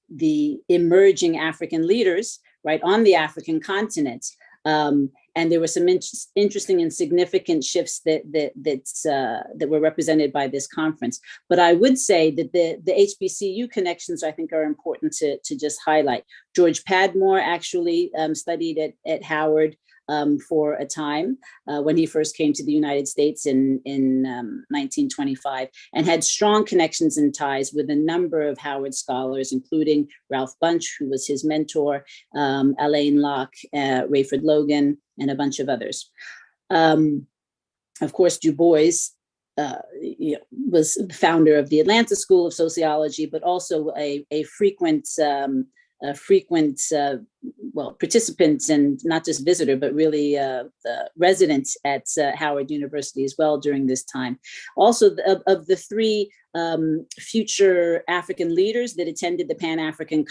the emerging African leaders, right, on the African continent. And there were some interesting and significant shifts that were represented by this conference. But I would say that the HBCU connections, I think, are important to just highlight. George Padmore actually studied at Howard for a time when he first came to the United States in 1925, and had strong connections and ties with a number of Howard scholars, including Ralph Bunche, who was his mentor, Alain Locke, Rayford Logan, and a bunch of others. Of course, Du Bois was the founder of the Atlanta School of Sociology, but also a frequent participant and not just visitor, but really resident at Howard University as well during this time. Also, of the three future African leaders that attended the Pan-African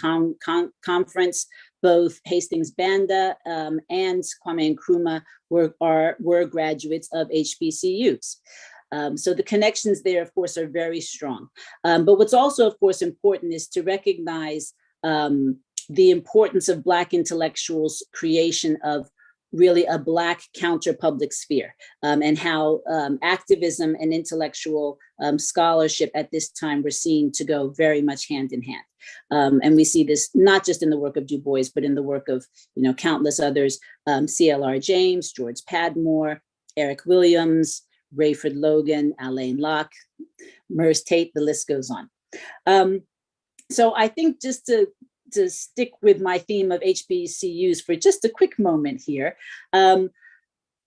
Conference, both Hastings Banda and Kwame Nkrumah were graduates of HBCUs. So the connections there, of course, are very strong. But what's also, of course, important is to recognize the importance of Black intellectuals' creation of really a Black counter-public sphere, and how activism and intellectual scholarship at this time were seen to go very much hand in hand. And we see this not just in the work of Du Bois, but in the work of countless others, C.L.R. James, George Padmore, Eric Williams, Rayford Logan, Alain Locke, Merce Tate, the list goes on. So I think just to stick with my theme of HBCUs for just a quick moment here,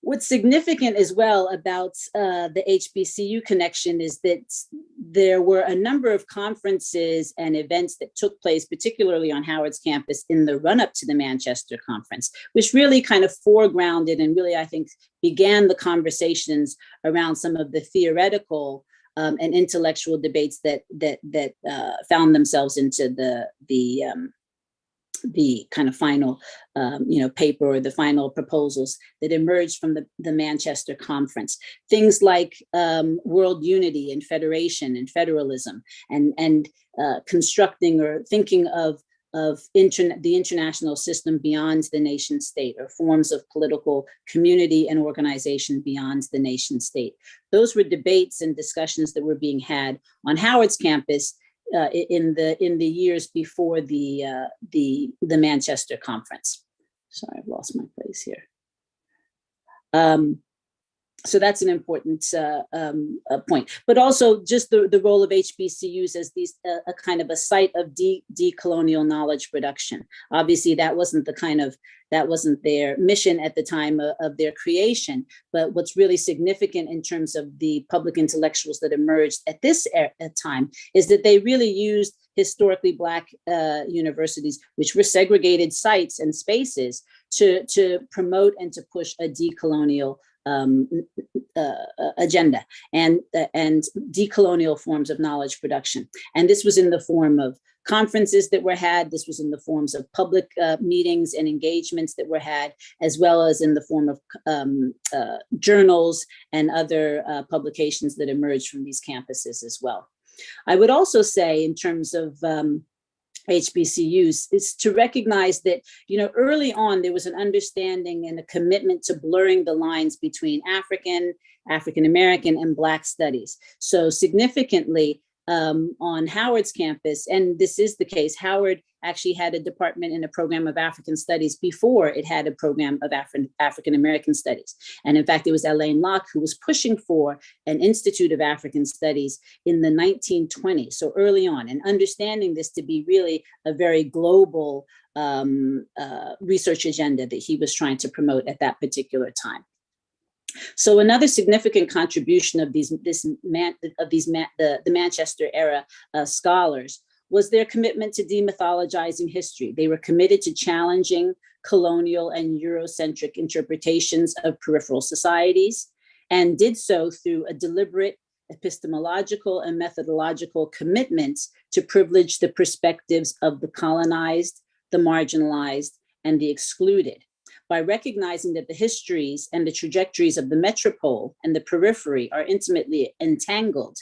what's significant as well about the HBCU connection is that there were a number of conferences and events that took place, particularly on Howard's campus in the run-up to the Manchester Conference, which really kind of foregrounded and really, I think, began the conversations around some of the theoretical and intellectual debates that found themselves into the kind of final paper or the final proposals that emerged from the Manchester Conference. Things like world unity and federation and federalism, and constructing or thinking of the international system beyond the nation state, or forms of political community and organization beyond the nation state. Those were debates and discussions that were being had on Howard's campus in the years before the Manchester Conference. Sorry, I've lost my place here. So that's an important point, but also just the role of HBCUs as these a kind of a site of decolonial knowledge production. Obviously, that wasn't their mission at the time of their creation. But what's really significant in terms of the public intellectuals that emerged at this time is that they really used historically Black universities, which were segregated sites and spaces, to promote and to push a decolonial agenda and decolonial forms of knowledge production. And this was in the form of conferences that were had. This was in the forms of public meetings and engagements that were had, as well as in the form of journals and other publications that emerged from these campuses as well. I would also say, in terms of HBCUs, is to recognize that, early on, there was an understanding and a commitment to blurring the lines between African American, and Black studies. So significantly, on Howard's campus, and this is the case. Howard actually had a department and a program of African studies before it had a program of African-American studies. And in fact, it was Alain Locke who was pushing for an Institute of African Studies in the 1920s, so early on, and understanding this to be really a very global research agenda that he was trying to promote at that particular time. So another significant contribution of the Manchester era scholars was their commitment to demythologizing history. They were committed to challenging colonial and Eurocentric interpretations of peripheral societies, and did so through a deliberate epistemological and methodological commitment to privilege the perspectives of the colonized, the marginalized, and the excluded, by recognizing that the histories and the trajectories of the metropole and the periphery are intimately entangled.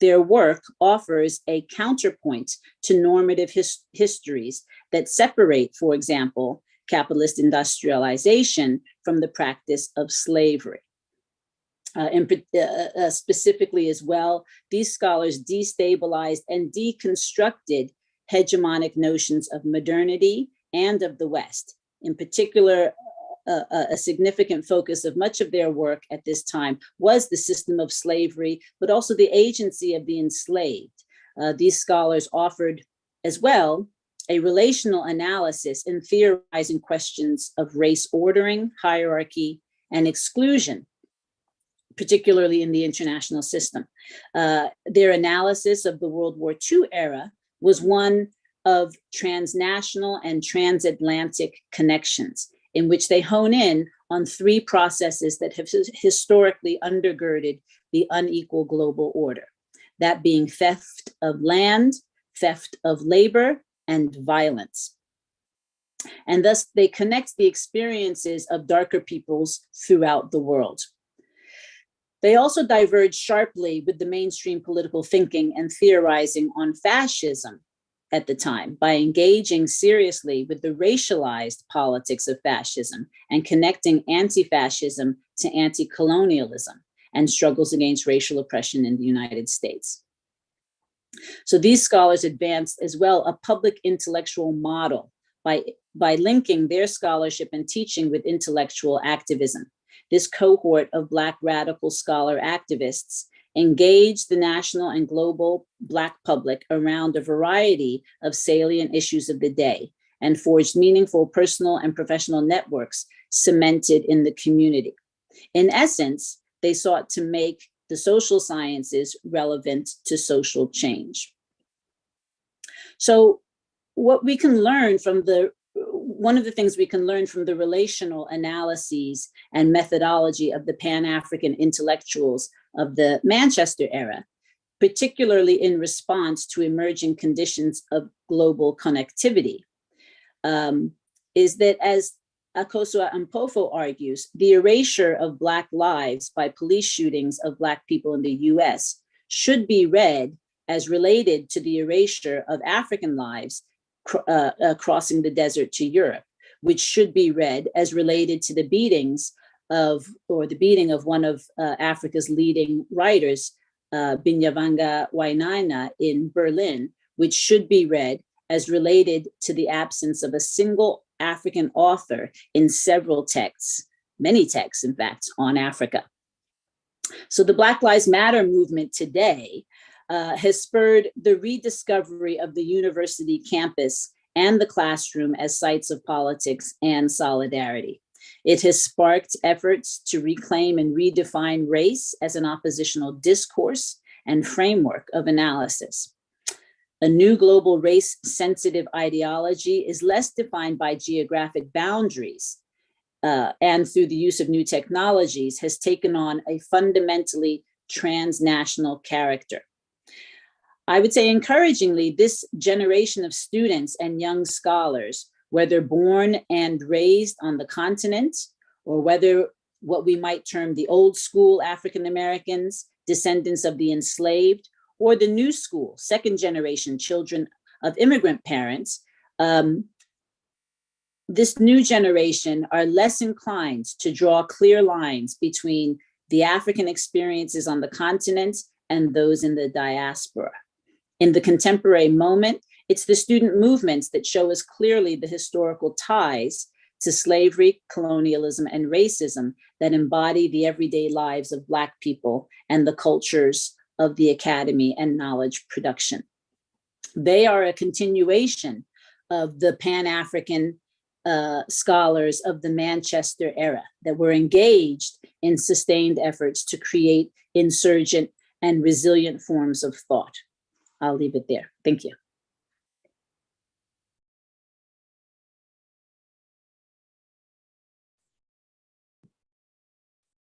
Their work offers a counterpoint to normative histories that separate, for example, capitalist industrialization from the practice of slavery. Specifically as well, these scholars destabilized and deconstructed hegemonic notions of modernity and of the West. In particular, a significant focus of much of their work at this time was the system of slavery, but also the agency of the enslaved. These scholars offered as well a relational analysis in theorizing questions of race ordering, hierarchy, and exclusion, particularly in the international system. Their analysis of the World War II era was one of transnational and transatlantic connections, in which they hone in on three processes that have historically undergirded the unequal global order, that being theft of land, theft of labor, and violence. And thus they connect the experiences of darker peoples throughout the world. They also diverge sharply with the mainstream political thinking and theorizing on fascism at the time by engaging seriously with the racialized politics of fascism and connecting anti-fascism to anti-colonialism and struggles against racial oppression in the United States. So these scholars advanced as well a public intellectual model by linking their scholarship and teaching with intellectual activism. This cohort of Black radical scholar activists engaged the national and global Black public around a variety of salient issues of the day and forged meaningful personal and professional networks cemented in the community. In essence, they sought to make the social sciences relevant to social change. So what we can learn from one of the things we can learn from the relational analyses and methodology of the Pan-African intellectuals of the Manchester era, particularly in response to emerging conditions of global connectivity, is that, as Akosua Mpofu argues, the erasure of Black lives by police shootings of Black people in the US should be read as related to the erasure of African lives crossing the desert to Europe, which should be read as related to the beating of one of Africa's leading writers, Binyavanga Wainaina in Berlin, which should be read as related to the absence of a single African author in several texts, many texts, in fact, on Africa. So the Black Lives Matter movement today has spurred the rediscovery of the university campus and the classroom as sites of politics and solidarity. It has sparked efforts to reclaim and redefine race as an oppositional discourse and framework of analysis. A new global race-sensitive ideology is less defined by geographic boundaries and through the use of new technologies has taken on a fundamentally transnational character. I would say encouragingly, this generation of students and young scholars, whether born and raised on the continent, or whether what we might term the old school African Americans, descendants of the enslaved, or the new school, second generation children of immigrant parents, this new generation are less inclined to draw clear lines between the African experiences on the continent and those in the diaspora. In the contemporary moment, it's the student movements that show us clearly the historical ties to slavery, colonialism, and racism that embody the everyday lives of Black people and the cultures of the academy and knowledge production. They are a continuation of the Pan-African scholars of the Manchester era that were engaged in sustained efforts to create insurgent and resilient forms of thought. I'll leave it there. Thank you.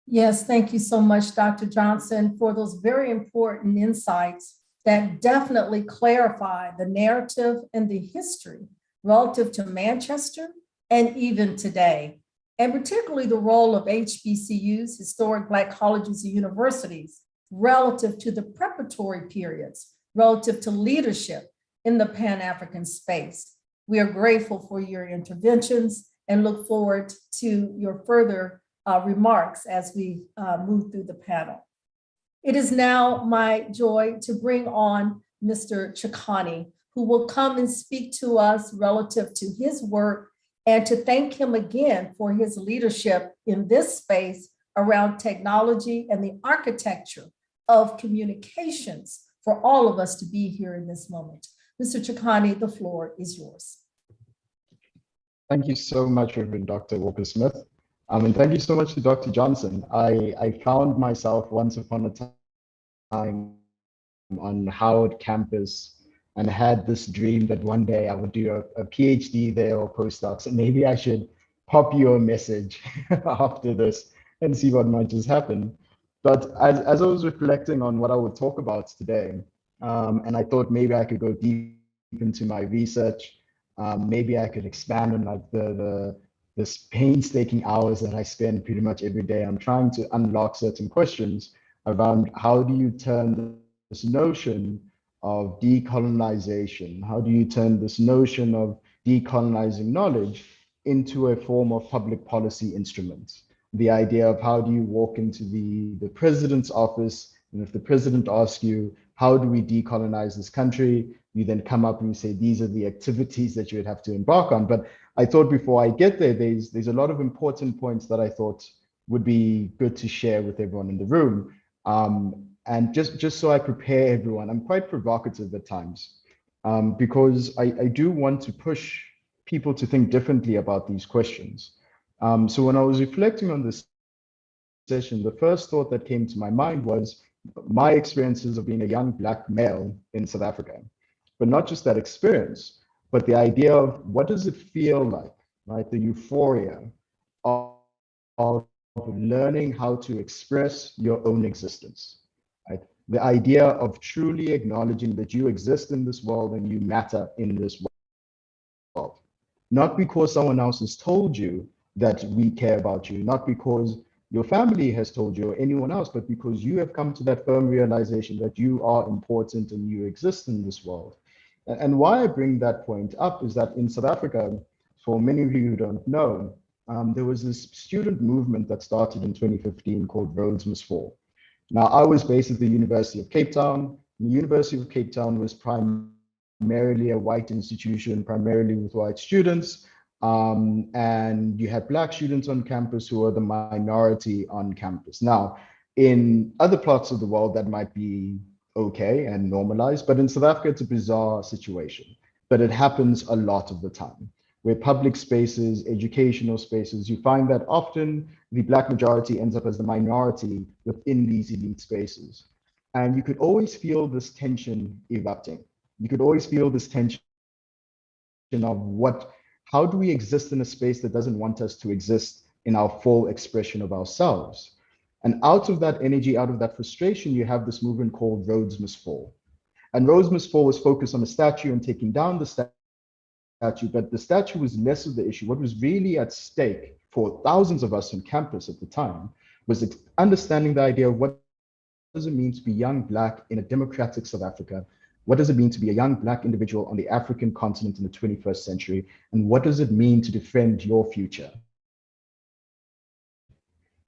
Yes, thank you so much, Dr. Johnson, for those very important insights that definitely clarify the narrative and the history relative to Manchester and even today, and particularly the role of HBCUs, historic Black colleges and universities, relative to the preparatory periods, relative to leadership in the Pan-African space. We are grateful for your interventions and look forward to your further remarks as we move through the panel. It is now my joy to bring on Mr. Chikani, who will come and speak to us relative to his work and to thank him again for his leadership in this space around technology and the architecture of communications for all of us to be here in this moment. Mr. Chikani, the floor is yours. Thank you so much, Reverend Dr. Walker-Smith. And thank you so much to Dr. Johnson. I found myself once upon a time on Howard campus and had this dream that one day I would do a PhD there or postdoc. So maybe I should pop you a message after this and see what might just happen. But as I was reflecting on what I would talk about today, and I thought maybe I could go deep into my research, maybe I could expand on like this painstaking hours that I spend pretty much every day. I'm trying to unlock certain questions around how do you turn this notion of decolonization, how do you turn this notion of decolonizing knowledge into a form of public policy instruments? The idea of how do you walk into the president's office, and if the president asks you, how do we decolonize this country? You then come up and you say, these are the activities that you would have to embark on. But I thought before I get there, there's a lot of important points that I thought would be good to share with everyone in the room. And just so I prepare everyone, I'm quite provocative at times because I do want to push people to think differently about these questions. So when I was reflecting on this session, the first thought that came to my mind was my experiences of being a young Black male in South Africa. But not just that experience, but the idea of what does it feel like, right? The euphoria of learning how to express your own existence, right? The idea of truly acknowledging that you exist in this world and you matter in this world. Not because someone else has told you that we care about you, not because your family has told you or anyone else, but because you have come to that firm realization that you are important and you exist in this world. And why I bring that point up is that in South Africa, for many of you who don't know, there was this student movement that started in 2015 called Rhodes Must Fall. Now, I was based at the University of Cape Town. The University of Cape Town was primarily a white institution, primarily with white students. And you had Black students on campus who were the minority on campus. Now, in other parts of the world, that might be okay and normalized, but in South Africa, it's a bizarre situation. But it happens a lot of the time, where public spaces, educational spaces, you find that often the Black majority ends up as the minority within these elite spaces. And you could always feel this tension erupting. You could always feel this tension of how do we exist in a space that doesn't want us to exist in our full expression of ourselves? And out of that energy, out of that frustration, you have this movement called Rhodes Must Fall. And Rhodes Must Fall was focused on a statue and taking down the statue, but the statue was less of the issue. What was really at stake for thousands of us on campus at the time was understanding the idea of what does it mean to be young Black in a democratic South Africa? What does it mean to be a young Black individual on the African continent in the 21st century? And what does it mean to defend your future?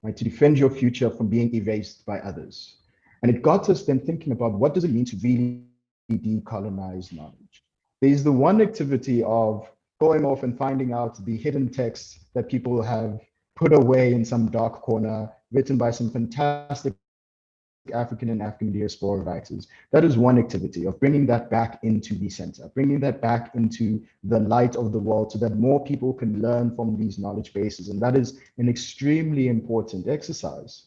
Right, to defend your future from being erased by others. And it got us then thinking about what does it mean to really decolonize knowledge. There's the one activity of going off and finding out the hidden texts that people have put away in some dark corner, written by some fantastic African and African diaspora writers. That is one activity of bringing that back into the center, bringing that back into the light of the world so that more people can learn from these knowledge bases. And that is an extremely important exercise.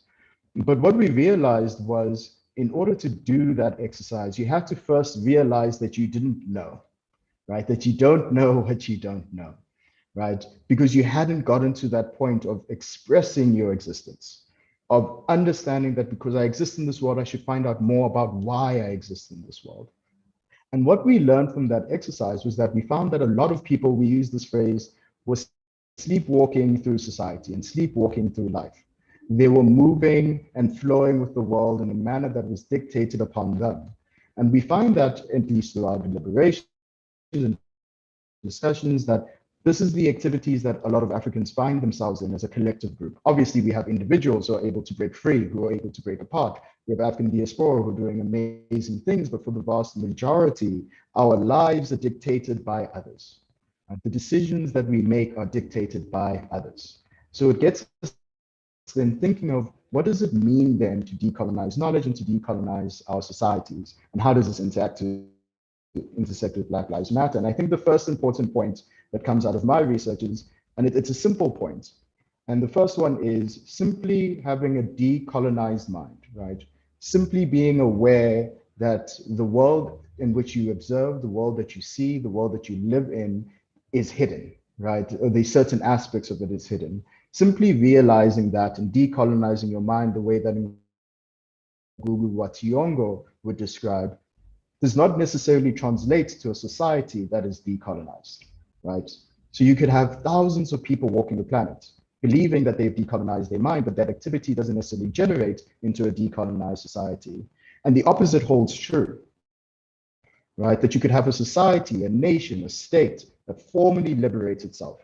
But what we realized was, in order to do that exercise, you have to first realize that you didn't know, right? That you don't know what you don't know, right? Because you hadn't gotten to that point of expressing your existence, of understanding that because I exist in this world, I should find out more about why I exist in this world. And what we learned from that exercise was that we found that a lot of people, we use this phrase, was sleepwalking through society and sleepwalking through life. They were moving and flowing with the world in a manner that was dictated upon them. And we find that, at least through our deliberations and discussions, that this is the activities that a lot of Africans find themselves in as a collective group. Obviously, we have individuals who are able to break free, who are able to break apart. We have African diaspora who are doing amazing things, but for the vast majority, our lives are dictated by others. The decisions that we make are dictated by others. So it gets us then thinking of, what does it mean then to decolonize knowledge and to decolonize our societies? And how does this intersect with Black Lives Matter? And I think the first important point that comes out of my research is, and it's a simple point. And the first one is simply having a decolonized mind, right? Simply being aware that the world in which you observe, the world that you see, the world that you live in is hidden, right? Or there's certain aspects of it is hidden. Simply realizing that and decolonizing your mind the way that Ngugi wa Thiong'o would describe does not necessarily translate to a society that is decolonized, right? So you could have thousands of people walking the planet believing that they've decolonized their mind, but that activity doesn't necessarily generate into a decolonized society. And the opposite holds true, right? That you could have a society, a nation, a state that formally liberates itself,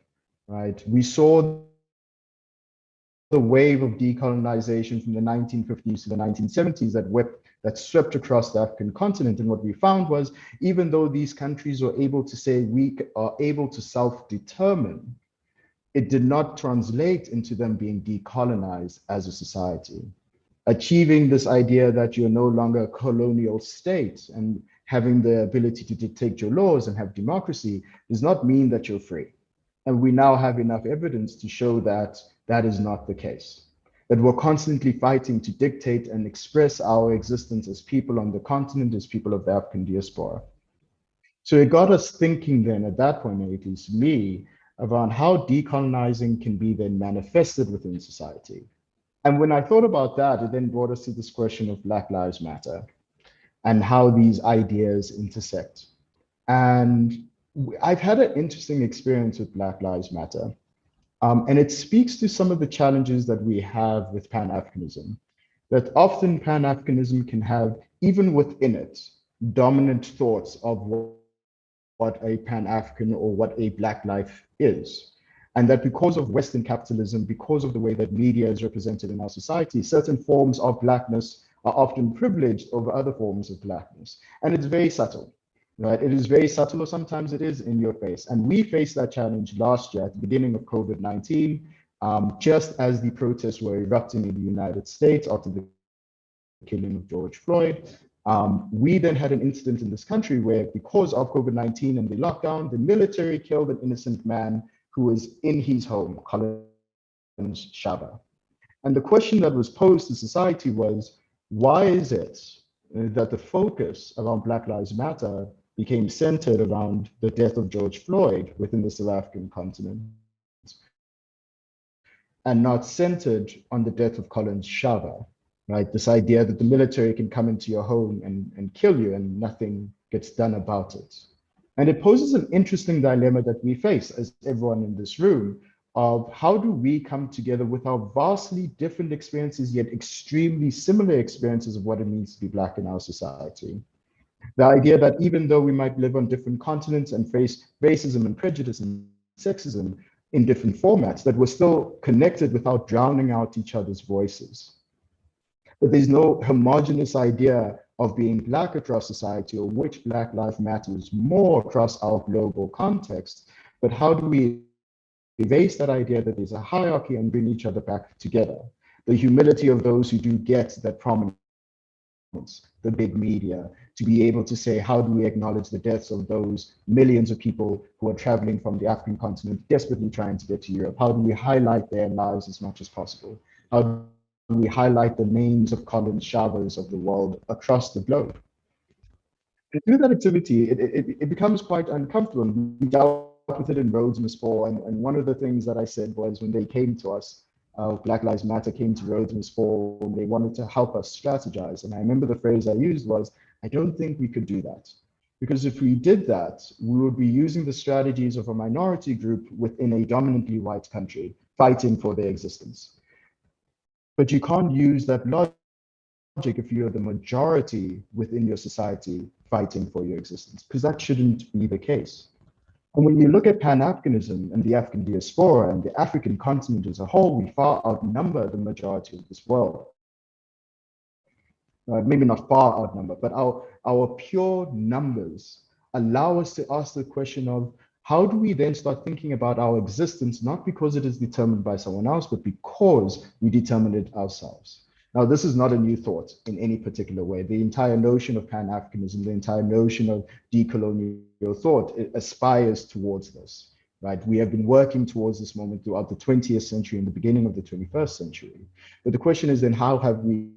right? We saw the wave of decolonization from the 1950s to the 1970s that swept across the African continent. And what we found was, even though these countries were able to say we are able to self-determine, it did not translate into them being decolonized as a society. Achieving this idea that you're no longer a colonial state and having the ability to dictate your laws and have democracy does not mean that you're free. And we now have enough evidence to show that that is not the case, that we're constantly fighting to dictate and express our existence as people on the continent, as people of the African diaspora. So it got us thinking then at that point, at least me, around how decolonizing can be then manifested within society. And when I thought about that, it then brought us to this question of Black Lives Matter and how these ideas intersect. And I've had an interesting experience with Black Lives Matter. And it speaks to some of the challenges that we have with Pan-Africanism, that often Pan-Africanism can have, even within it, dominant thoughts of what a Pan-African or what a Black life is. And that because of Western capitalism, because of the way that media is represented in our society, certain forms of Blackness are often privileged over other forms of Blackness. And it's very subtle. Right? It is very subtle, or sometimes it is in your face. And we faced that challenge last year at the beginning of COVID-19, just as the protests were erupting in the United States after the killing of George Floyd. We then had an incident in this country where, because of COVID-19 and the lockdown, the military killed an innocent man who was in his home, Collins Shaba. And the question that was posed to society was, why is it that the focus around Black Lives Matter became centered around the death of George Floyd within the South African continent, and not centered on the death of Collins Shaba, right? This idea that the military can come into your home and kill you and nothing gets done about it. And it poses an interesting dilemma that we face as everyone in this room of how do we come together with our vastly different experiences, yet extremely similar experiences of what it means to be Black in our society. The idea that even though we might live on different continents and face racism and prejudice and sexism in different formats, that we're still connected without drowning out each other's voices. But there's no homogeneous idea of being Black across society, or which Black life matters more across our global context, but how do we erase that idea that there's a hierarchy and bring each other back together? The humility of those who do get that prominence, the big media, to be able to say, how do we acknowledge the deaths of those millions of people who are traveling from the African continent, desperately trying to get to Europe? How do we highlight their lives as much as possible? How do we highlight the names of Colin Chavez of the world across the globe? And through that activity, it becomes quite uncomfortable. We dealt with it in Rhodes Must Fall, and one of the things that I said was, when they came to us, Black Lives Matter came to Rhodes Must Fall, and they wanted to help us strategize. And I remember the phrase I used was, I don't think we could do that. Because if we did that, we would be using the strategies of a minority group within a dominantly white country, fighting for their existence. But you can't use that logic if you're the majority within your society fighting for your existence, because that shouldn't be the case. And when you look at Pan-Africanism and the African diaspora and the African continent as a whole, we far outnumber the majority of this world. Maybe not far outnumber, but our pure numbers allow us to ask the question of, how do we then start thinking about our existence, not because it is determined by someone else, but because we determine it ourselves? Now, this is not a new thought in any particular way. The entire notion of Pan-Africanism, the entire notion of decolonial thought, it aspires towards this, right? We have been working towards this moment throughout the 20th century and the beginning of the 21st century. But the question is then, how have we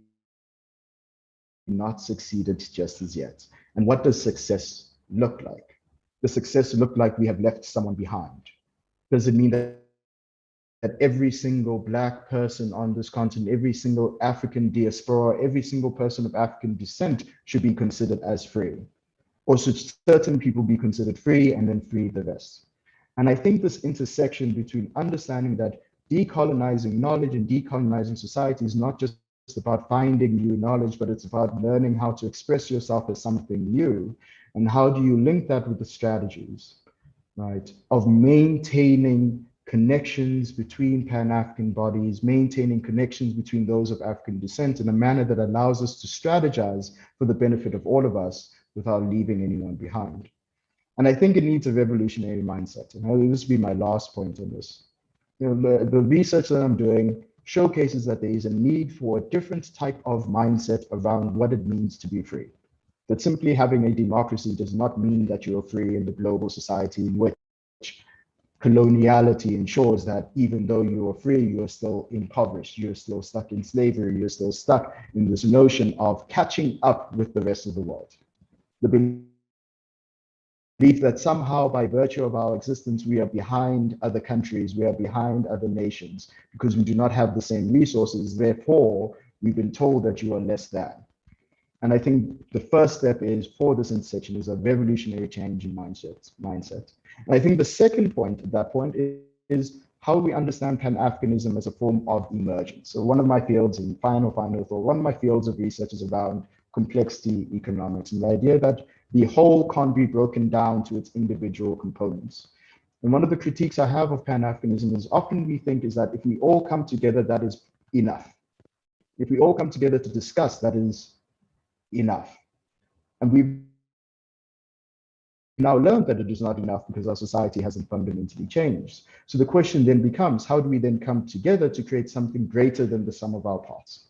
not succeeded just as yet? And what does success look like? Does success look like we have left someone behind? Does it mean that every single Black person on this continent, every single African diaspora, every single person of African descent should be considered as free? Or should certain people be considered free and then free the rest? And I think this intersection between understanding that decolonizing knowledge and decolonizing society is not just about finding new knowledge, but it's about learning how to express yourself as something new. And how do you link that with the strategies, right, of maintaining connections between Pan-African bodies, maintaining connections between those of African descent in a manner that allows us to strategize for the benefit of all of us without leaving anyone behind. And I think it needs a revolutionary mindset. And this will be my last point on this. You know, the research that I'm doing showcases that there is a need for a different type of mindset around what it means to be free. That simply having a democracy does not mean that you're free in the global society in which coloniality ensures that even though you are free, you are still impoverished, you're still stuck in slavery, you're still stuck in this notion of catching up with the rest of the world. The belief that somehow by virtue of our existence, we are behind other countries, we are behind other nations, because we do not have the same resources, therefore, we've been told that you are less than. And I think the first step is for this intersection is a revolutionary change in mindset. And I think the second point at that point is how we understand Pan-Africanism as a form of emergence. So one of my fields, in final thought, one of my fields of research is around complexity economics, and the idea that the whole can't be broken down to its individual components. And one of the critiques I have of Pan-Africanism is often we think is that if we all come together, that is enough. If we all come together to discuss, that is enough. And we've now learned that it is not enough because our society hasn't fundamentally changed. So the question then becomes, how do we then come together to create something greater than the sum of our parts?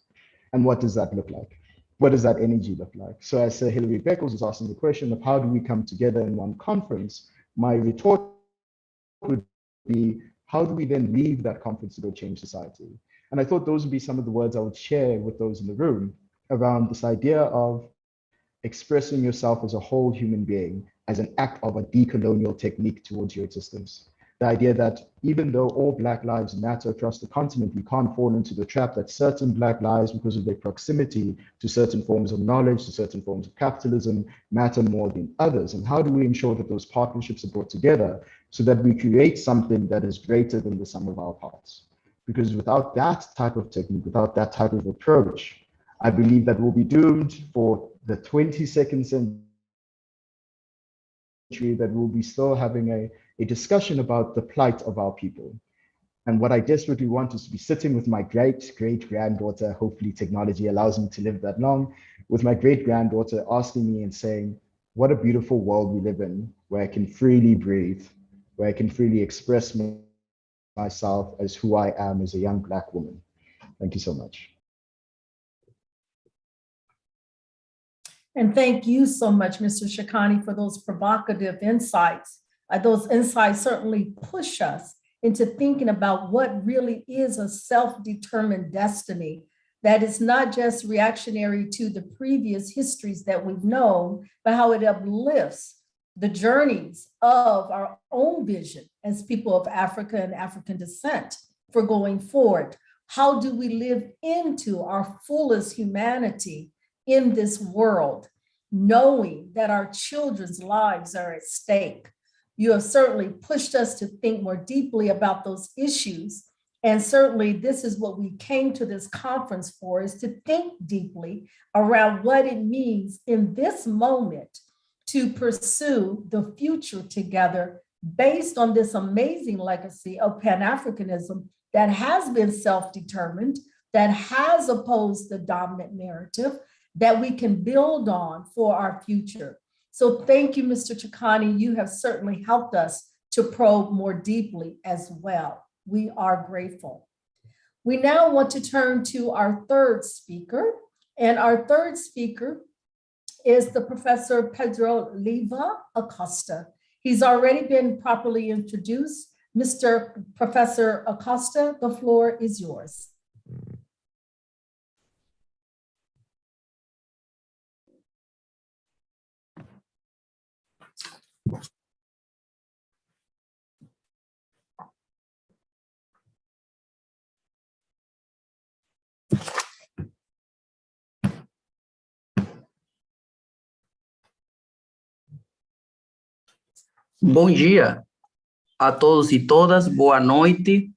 And what does that look like? What does that energy look like? So as Hilary Beckles was asking the question of how do we come together in one conference, my retort would be, how do we then leave that conference to go change society? And I thought those would be some of the words I would share with those in the room around this idea of expressing yourself as a whole human being as an act of a decolonial technique towards your existence. The idea that even though all Black lives matter across the continent, we can't fall into the trap that certain Black lives, because of their proximity to certain forms of knowledge, to certain forms of capitalism, matter more than others. And how do we ensure that those partnerships are brought together so that we create something that is greater than the sum of our parts? Because without that type of technique, without that type of approach, I believe that we'll be doomed for the 22nd century, that we'll be still having a discussion about the plight of our people. And what I desperately want is to be sitting with my great-great-granddaughter, hopefully technology allows me to live that long, with my great-granddaughter asking me and saying, what a beautiful world we live in, where I can freely breathe, where I can freely express myself as who I am as a young Black woman. Thank you so much. And thank you so much, Mr. Shikani, for those provocative insights. Those insights certainly push us into thinking about what really is a self-determined destiny that is not just reactionary to the previous histories that we've known, but how it uplifts the journeys of our own vision as people of Africa and African descent for going forward. How do we live into our fullest humanity in this world, knowing that our children's lives are at stake? You have certainly pushed us to think more deeply about those issues. And certainly this is what we came to this conference for, is to think deeply around what it means in this moment to pursue the future together based on this amazing legacy of Pan-Africanism that has been self-determined, that has opposed the dominant narrative, that we can build on for our future. So thank you, Mr. Chikani. You have certainly helped us to probe more deeply as well. We are grateful. We now want to turn to our third speaker, and our third speaker is the Professor Pedro Leiva Acosta. He's already been properly introduced. Mr. Professor Acosta, the floor is yours. Bom dia a todos e todas, boa noite.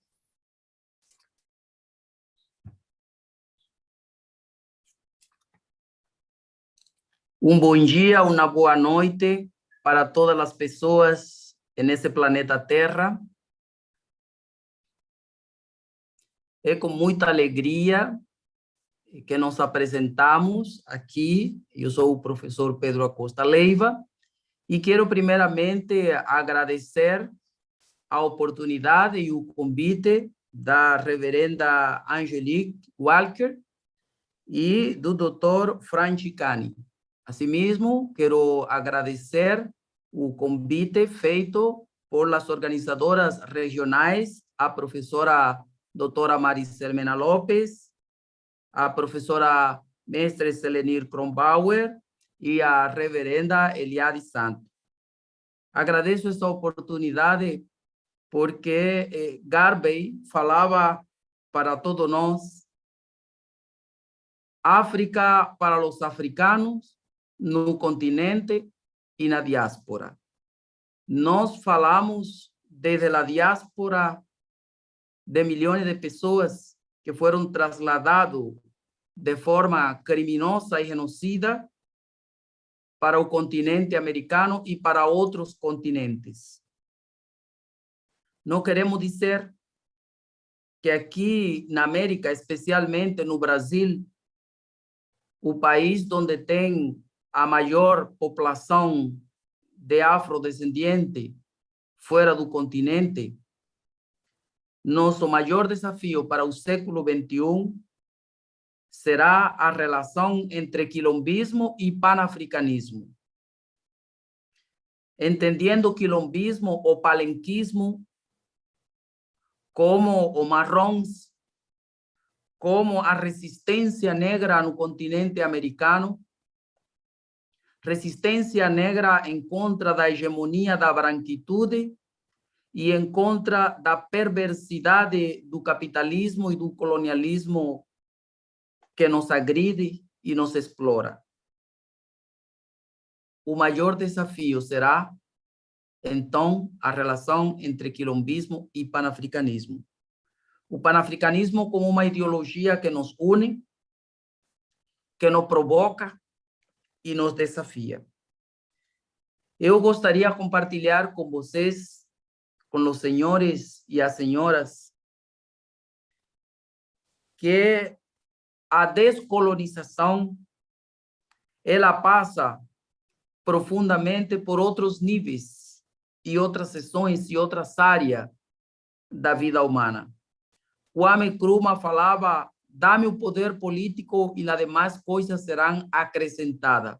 Bom dia, uma boa noite para todas as pessoas nesse planeta Terra. É com muita alegria que nos apresentamos aqui. Eu sou o professor Pedro Acosta Leiva e quero primeiramente agradecer a oportunidade e o convite da reverenda Angelique Walker e do Dr. Francicani. Assim mesmo, quero agradecer o convite feito por as organizadoras regionais, a professora doutora Maricel Mena Lopes, a professora mestre Selenir Kronbauer e a reverenda Eliade Santos. Agradeço esta oportunidade porque Garvey falava para todos nós, África para os africanos, no continente e na diáspora. Nós falamos desde a diáspora de milhões de pessoas que foram trasladados de forma criminosa e genocida para o continente americano e para outros continentes. Não queremos dizer que aqui na América, especialmente no Brasil, o país onde tem a maior população de afrodescendentes fora do continente, nosso maior desafio para o século XXI será a relação entre quilombismo e panafricanismo. Entendendo o quilombismo, o palenquismo, como o marrons, como a resistência negra no continente americano, resistência negra em contra da hegemonia da branquitude e em contra da perversidade do capitalismo e do colonialismo que nos agride e nos explora. O maior desafio será, então, a relação entre quilombismo e panafricanismo. O panafricanismo como uma ideologia que nos une, que nos provoca e nos desafia. Eu gostaria de compartilhar com vocês, com os senhores e as senhoras que a descolonização ela passa profundamente por outros níveis e outras seções e outras áreas da vida humana. Kwame Nkrumah falava: dá-me o poder político e as demais coisas serão acrescentadas.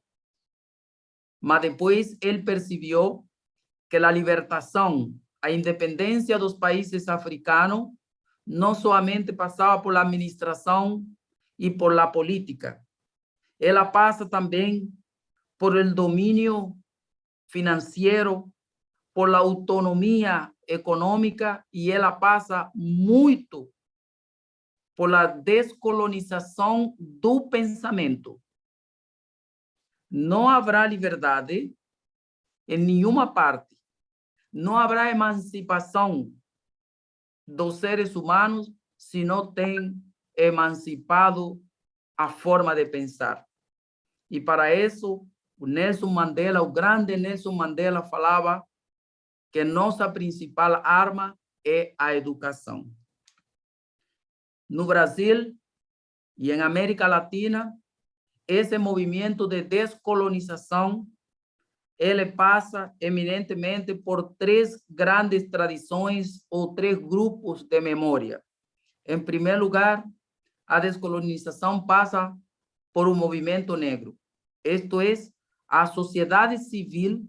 Mas depois ele percebeu que a libertação, a independência dos países africanos, não somente passava por la administração e por la política, ela passa também por el domínio financeiro, por la autonomia econômica, e ela passa muito por la descolonização do pensamento. Não haverá liberdade em nenhuma parte. Não haverá emancipação dos seres humanos se não tem emancipado a forma de pensar. E para isso, o Nelson Mandela, o grande Nelson Mandela, falava que nossa principal arma é a educação. No Brasil e em América Latina, esse movimento de descolonização ele passa eminentemente por três grandes tradições ou três grupos de memória. Em primeiro lugar, a descolonização passa por um movimento negro. Isto é, a sociedade civil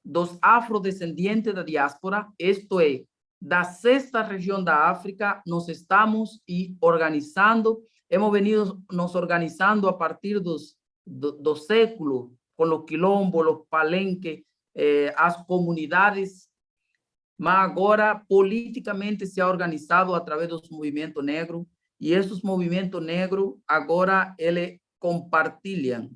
dos afrodescendentes da diáspora, isto é, da sexta região da África, nós estamos organizando, hemos venido nos organizando a partir do século, com os quilombos, os palenques, as comunidades, mas agora politicamente se ha organizado através dos movimentos negros, e esses movimentos negros agora eles compartilham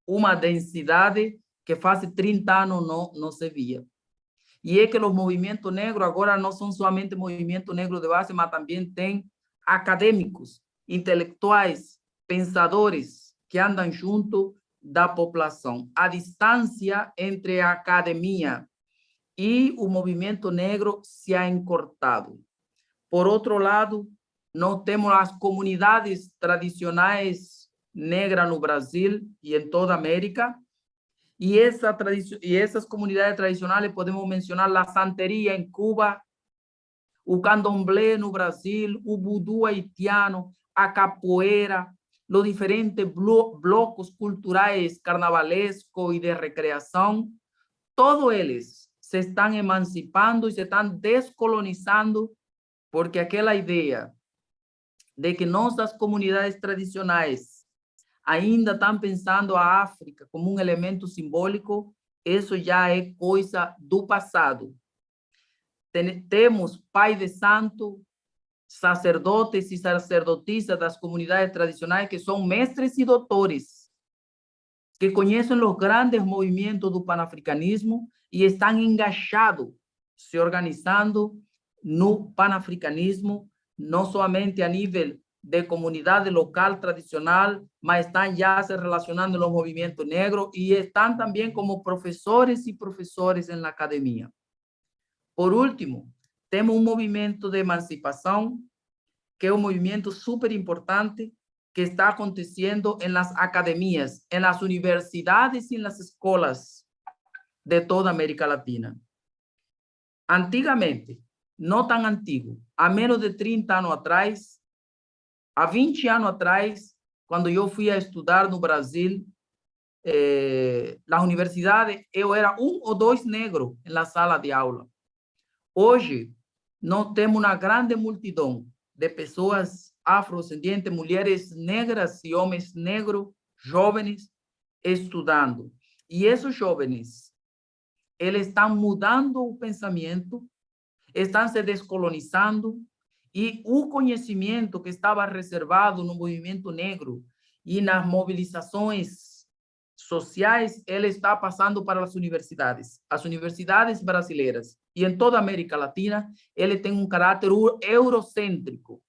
uma densidade que faz 30 anos não se via. E é que os movimentos negros agora não são somente movimentos negros de base, mas também tem acadêmicos, intelectuais, pensadores que andam junto da população. A distância entre a academia e o movimento negro se ha encurtado. Por outro lado, nós temos as comunidades tradicionais negras no Brasil e em toda a América, e essas comunidades tradicionais podemos mencionar a santeria em Cuba, o candomblé no Brasil, o voodoo haitiano, a capoeira, os diferentes blocos culturais carnavalescos e de recreação, todos eles se estão emancipando e se estão descolonizando, porque aquela ideia de que nossas comunidades tradicionais ainda estão pensando a África como um elemento simbólico, isso já é coisa do passado. Temos pai de santo, sacerdotes e sacerdotisas das comunidades tradicionais que são mestres e doutores, que conhecem os grandes movimentos do panafricanismo e estão engajados, se organizando no panafricanismo, não somente a nível de comunidade local tradicional, mas estão já se relacionando nos movimentos negros e estão também como professores e professores na academia. Por último, temos um movimento de emancipação, que é um movimento super importante, que está acontecendo nas academias, nas universidades e nas escolas de toda a América Latina. Antigamente, não tão antigo, há menos de 30 anos atrás, há 20 anos atrás, quando eu fui a estudar no Brasil, na universidade, eu era 1 ou 2 negros na sala de aula. Hoje, nós temos uma grande multidão de pessoas afrodescendentes, mulheres negras e homens negros, jovens, estudando. E esses jovens, eles estão mudando o pensamento, estão se descolonizando, e o conhecimento que estava reservado no movimento negro e nas mobilizações sociais, ele está passando para as universidades brasileiras. E em toda a América Latina, ele tem um caráter eurocêntrico,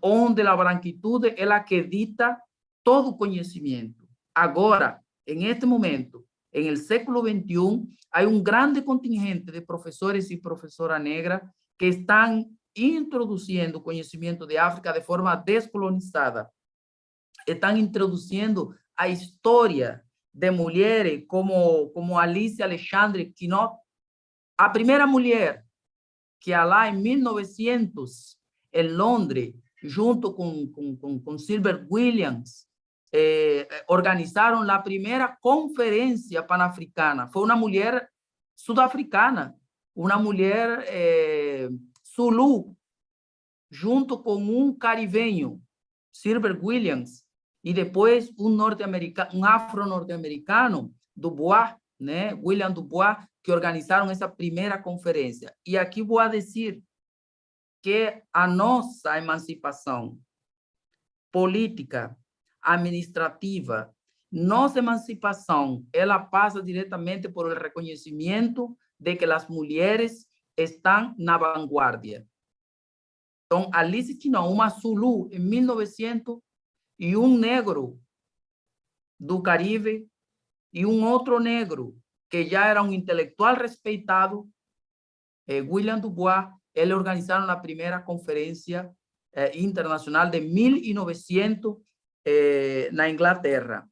onde a branquitude ela acredita todo o conhecimento. Agora, em este momento, em el século XXI, há um grande contingente de professores e professoras negras que estão introduzindo o conhecimento de África de forma descolonizada. Estão introduzindo a história de mulheres como Alice Alexandre Quinot, a primeira mulher que lá em 1900, em Londres, junto com Silver Williams, organizaram a primeira conferência pan-africana. Foi uma mulher sul-africana, uma mulher Zulu, junto com um caribenho, Silver Williams, e depois um afro-norte-americano, Dubois, né? William Dubois, que organizaram essa primeira conferência. E aqui vou dizer que a nossa emancipação política, administrativa, nossa emancipação, ela passa diretamente por o reconhecimento de que as mulheres estão na vanguarda. Então, Alice Quinot, uma Zulu, em 1900, e um negro do Caribe, e um outro negro, que já era um intelectual respeitado, William Dubois, eles organizaram a primeira conferência internacional de 1900 na Inglaterra.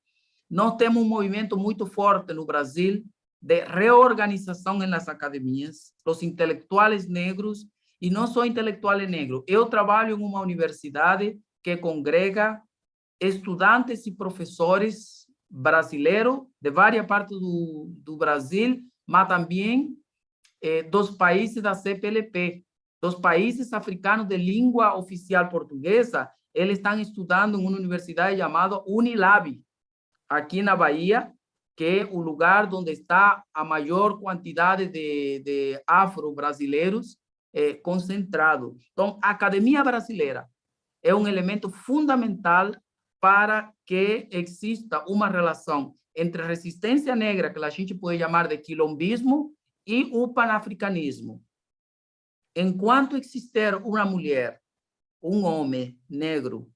Nós temos um movimento muito forte no Brasil de reorganização nas academias, os intelectuais negros, e não só intelectuais negros. Eu trabalho em uma universidade que congrega estudantes e professores brasileiros de várias partes do Brasil, mas também dos países da CPLP, dos países africanos de língua oficial portuguesa. Eles estão estudando em uma universidade chamada Unilab, aqui na Bahia, que é o lugar onde está a maior quantidade de afro-brasileiros concentrado. Então, a academia brasileira é um elemento fundamental para que exista uma relação entre a resistência negra, que a gente pode chamar de quilombismo, e o panafricanismo. Enquanto existir uma mulher, um homem negro,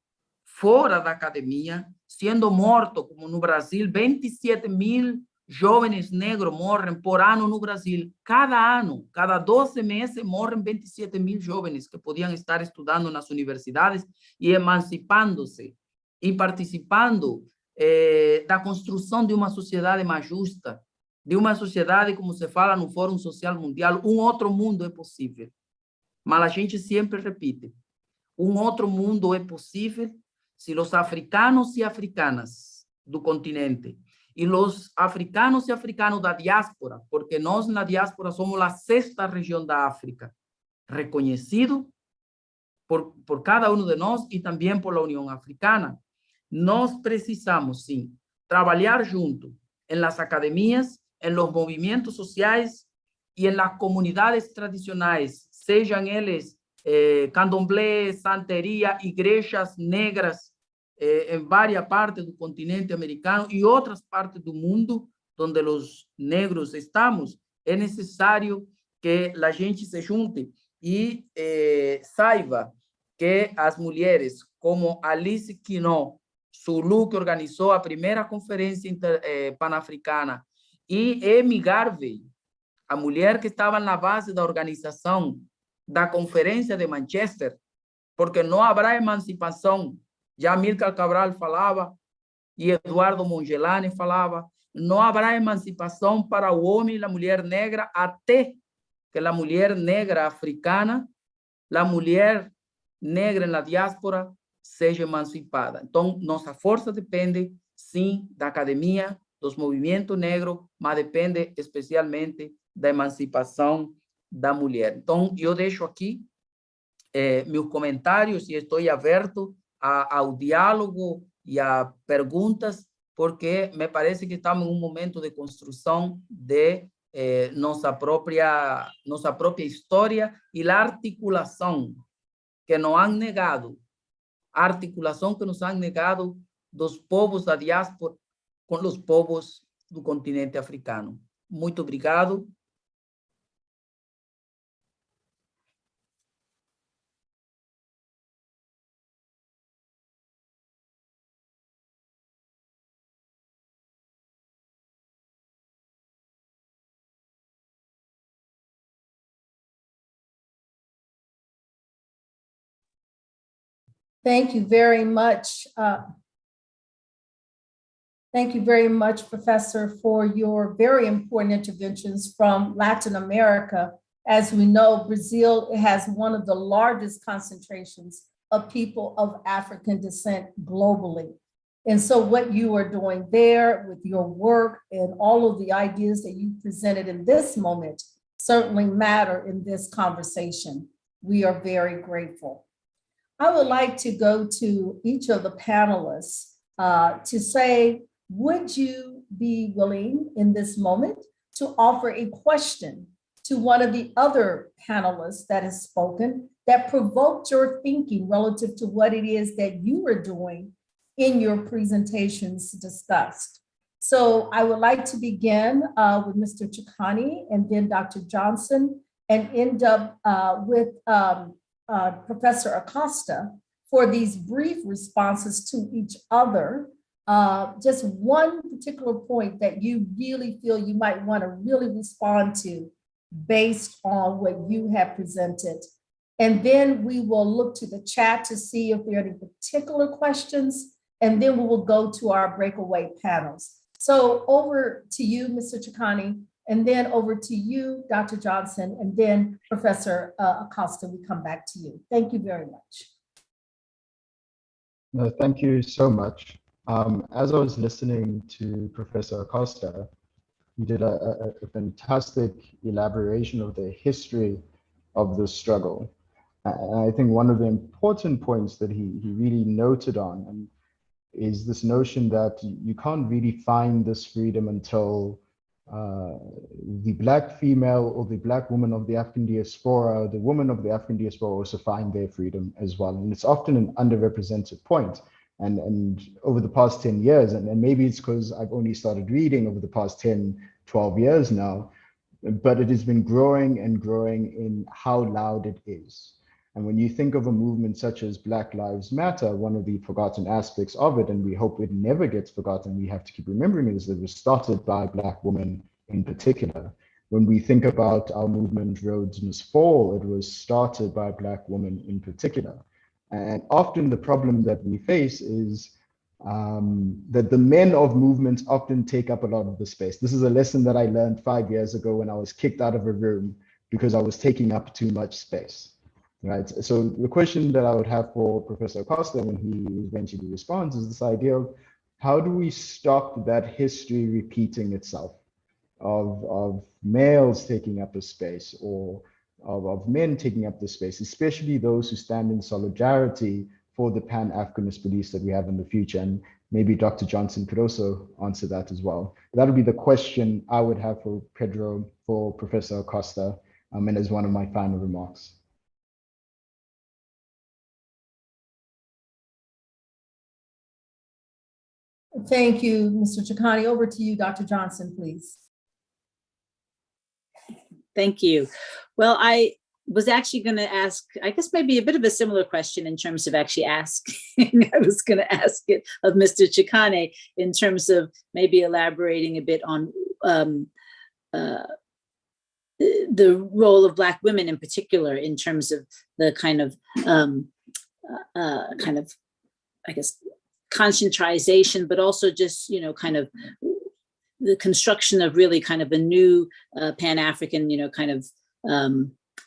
fora da academia, sendo morto, como no Brasil, 27.000 jovens negros morrem por ano no Brasil. Cada ano, cada 12 meses, morrem 27.000 jovens que podiam estar estudando nas universidades e emancipando-se e participando da construção de uma sociedade mais justa, de uma sociedade, como se fala no Fórum Social Mundial, um outro mundo é possível. Mas a gente sempre repite, um outro mundo é possível se os africanos e africanas do continente e os africanos e africanos da diáspora, porque nós na diáspora somos a 6ª região da África, reconhecido por cada um de nós e também por a União Africana. Nós precisamos, sim, trabalhar junto em las academias, em los movimentos sociais e em las comunidades tradicionais, sejam eles candomblé, santeria, igrejas negras, em várias partes do continente americano e outras partes do mundo onde os negros estamos. É necessário que a gente se junte e saiba que as mulheres como Alice Quinot, Zulu, que organizou a primeira conferência pan-africana, e Amy Garvey, a mulher que estava na base da organização da Conferência de Manchester, porque não haverá emancipação. Já Amílcar Cabral falava, e Eduardo Mongelani falava, não haverá emancipação para o homem e a mulher negra até que a mulher negra africana, a mulher negra na diáspora, seja emancipada. Então, nossa força depende, sim, da academia, dos movimentos negros, mas depende especialmente da emancipação da mulher. Então, eu deixo aqui meus comentários e estou aberto ao diálogo e a perguntas, porque me parece que estamos em um momento de construção de nossa própria história e a articulação que nos han negado, a articulação que nos han negado dos povos da diáspora com os povos do continente africano. Muito obrigado. Thank you very much. Thank you very much, Professor, for your very important interventions from Latin America. As we know, Brazil has one of the largest concentrations of people of African descent globally. And so what you are doing there with your work and all of the ideas that you presented in this moment certainly matter in this conversation. We are very grateful. I would like to go to each of the panelists to say, would you be willing in this moment to offer a question to one of the other panelists that has spoken that provoked your thinking relative to what it is that you are doing in your presentations discussed? So I would like to begin with Mr. Chikani and then Dr. Johnson and end up with Professor Acosta for these brief responses to each other. Just one particular point that you really feel you might want to really respond to based on what you have presented. And then we will look to the chat to see if there are any particular questions, and then we will go to our breakaway panels. So over to you, Mr. Chikani, and then over to you, Dr. Johnson, and then Professor Acosta, we come back to you. Thank you very much. No, thank you so much. As I was listening to Professor Acosta, he did a fantastic elaboration of the history of the struggle. And I think one of the important points that he really noted on is this notion that you can't really find this freedom until the Black female or the Black woman of the African diaspora, the woman of the African diaspora also find their freedom as well. And it's often an underrepresented point. And over the past 10 years, and maybe it's because I've only started reading over the past 10, 12 years now, but it has been growing and growing in how loud it is. And when you think of a movement such as Black Lives Matter, one of the forgotten aspects of it, and we hope it never gets forgotten, we have to keep remembering it, is that it was started by Black women in particular. When we think about our movement, Roads Must Fall, it was started by Black women in particular. And often the problem that we face is that the men of movements often take up a lot of the space. This is a lesson that I learned 5 years ago when I was kicked out of a room because I was taking up too much space, right? So the question that I would have for Professor Acosta when he eventually responds is this idea of how do we stop that history repeating itself of males taking up a space or of men taking up the space, especially those who stand in solidarity for the Pan-Africanist beliefs that we have in the future. And maybe Dr. Johnson could also answer that as well. That would be the question I would have for Pedro, for Professor Acosta, and as one of my final remarks. Thank you, Mr. Chikani. Over to you, Dr. Johnson, please. Thank you. Well, I was actually going to ask, I guess maybe a bit of a similar question in terms of actually asking, I was going to ask it of Mr. Chikane in terms of maybe elaborating a bit on the role of Black women in particular in terms of the kind of, I guess, conscientization, but also just, you know, kind of the construction of really kind of a new Pan-African, you know, kind of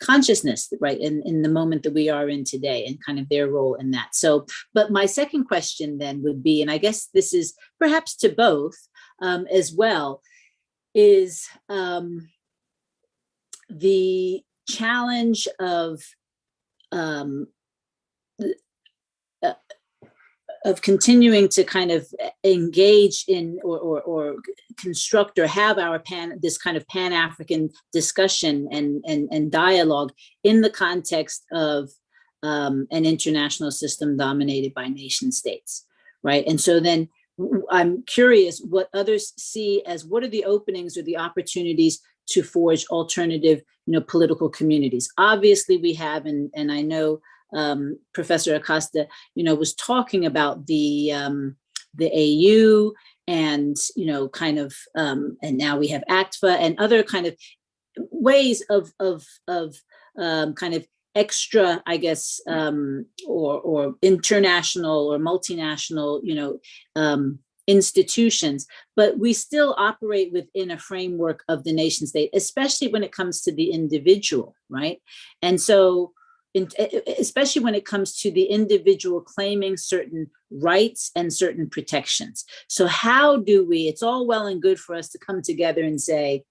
consciousness, right, in the moment that we are in today and kind of their role in that. So, but my second question then would be, and I guess this is perhaps to both as well, is the challenge of continuing to kind of engage in or construct or have our this kind of Pan-African discussion and dialogue in the context of an international system dominated by nation states, right? And so then I'm curious what others see as what are the openings or the opportunities to forge alternative, you know, political communities. Obviously we have, and I know Professor Acosta, you know, was talking about the AU and, you know, kind of, and now we have ACTFA and other kind of ways of kind of extra, I guess, or international or multinational, institutions, but we still operate within a framework of the nation state, especially when it comes to the individual, right? And so, especially when it comes to the individual claiming certain rights and certain protections. So how do we, it's all well and good for us to come together and say,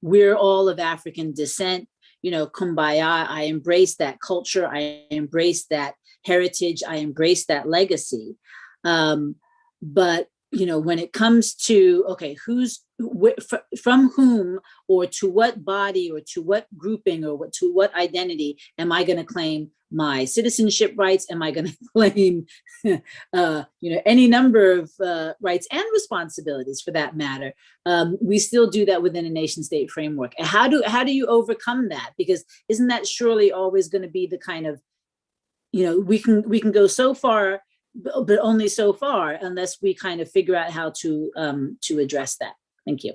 we're all of African descent, kumbaya, I embrace that culture, I embrace that heritage, I embrace that legacy. But, when it comes to, okay, from whom or to what body or to what grouping or to what identity am I going to claim my citizenship rights? Am I going to claim, any number of rights and responsibilities for that matter? We still do that within a nation state framework. And how do you overcome that? Because isn't that surely always going to be the kind of, we can go so far, but only so far unless we kind of figure out how to address that. Thank you.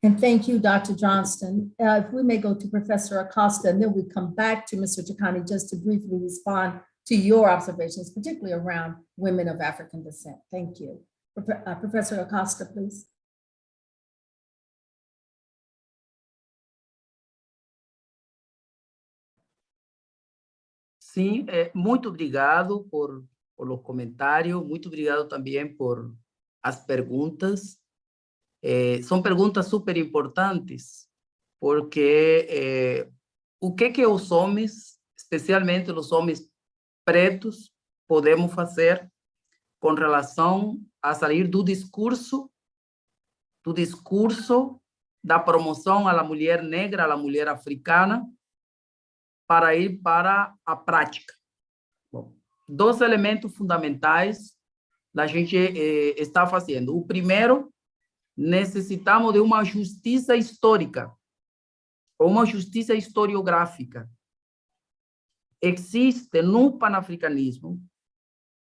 And thank you, Dr. Johnston. If we may go to Professor Acosta, and then we come back to Mr. Chakani just to briefly respond to your observations, particularly around women of African descent. Thank you. Professor Acosta, please. Sim, muito obrigado por los comentários, muito obrigado também por as perguntas. São perguntas super importantes, porque o que os homens, especialmente os homens pretos, podemos fazer com relação a sair do discurso da promoção à mulher negra, à mulher africana, para ir para a prática. Bom, dois elementos fundamentais a gente está fazendo. O primeiro, necessitamos de uma justiça histórica, ou uma justiça historiográfica. Existe no panafricanismo,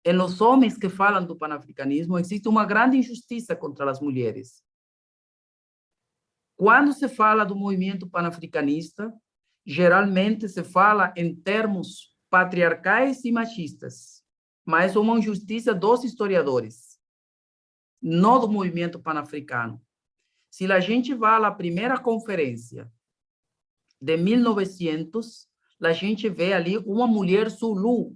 e nos homens que falam do panafricanismo, existe uma grande injustiça contra as mulheres. Quando se fala do movimento panafricanista, geralmente se fala em termos patriarcais e machistas, mas é uma injustiça dos historiadores, não do movimento panafricano. Se a gente vai à primeira conferência de 1900, a gente vê ali uma mulher Zulu,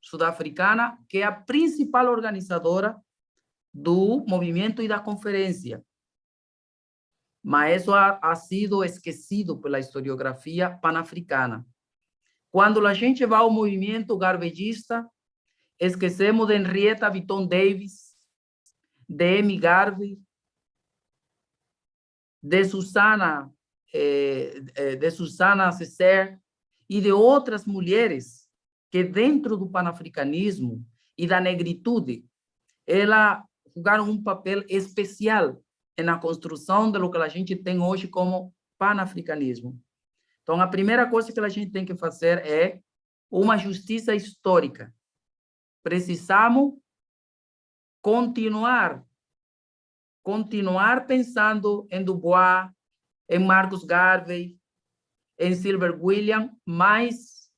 sul-africana, que é a principal organizadora do movimento e da conferência. Mas isso ha sido esquecido pela historiografia panafricana. Quando a gente vai ao movimento garveyista, esquecemos de Henrietta Victon Davis, de Amy Garvey, de Susana Cesar e de outras mulheres que dentro do panafricanismo e da negritude, elas jogaram um papel especial na construção do que a gente tem hoje como panafricanismo. Então, a primeira coisa que a gente tem que fazer é uma justiça histórica. Precisamos continuar pensando em Du Bois, em Marcus Garvey, em Silver William, mas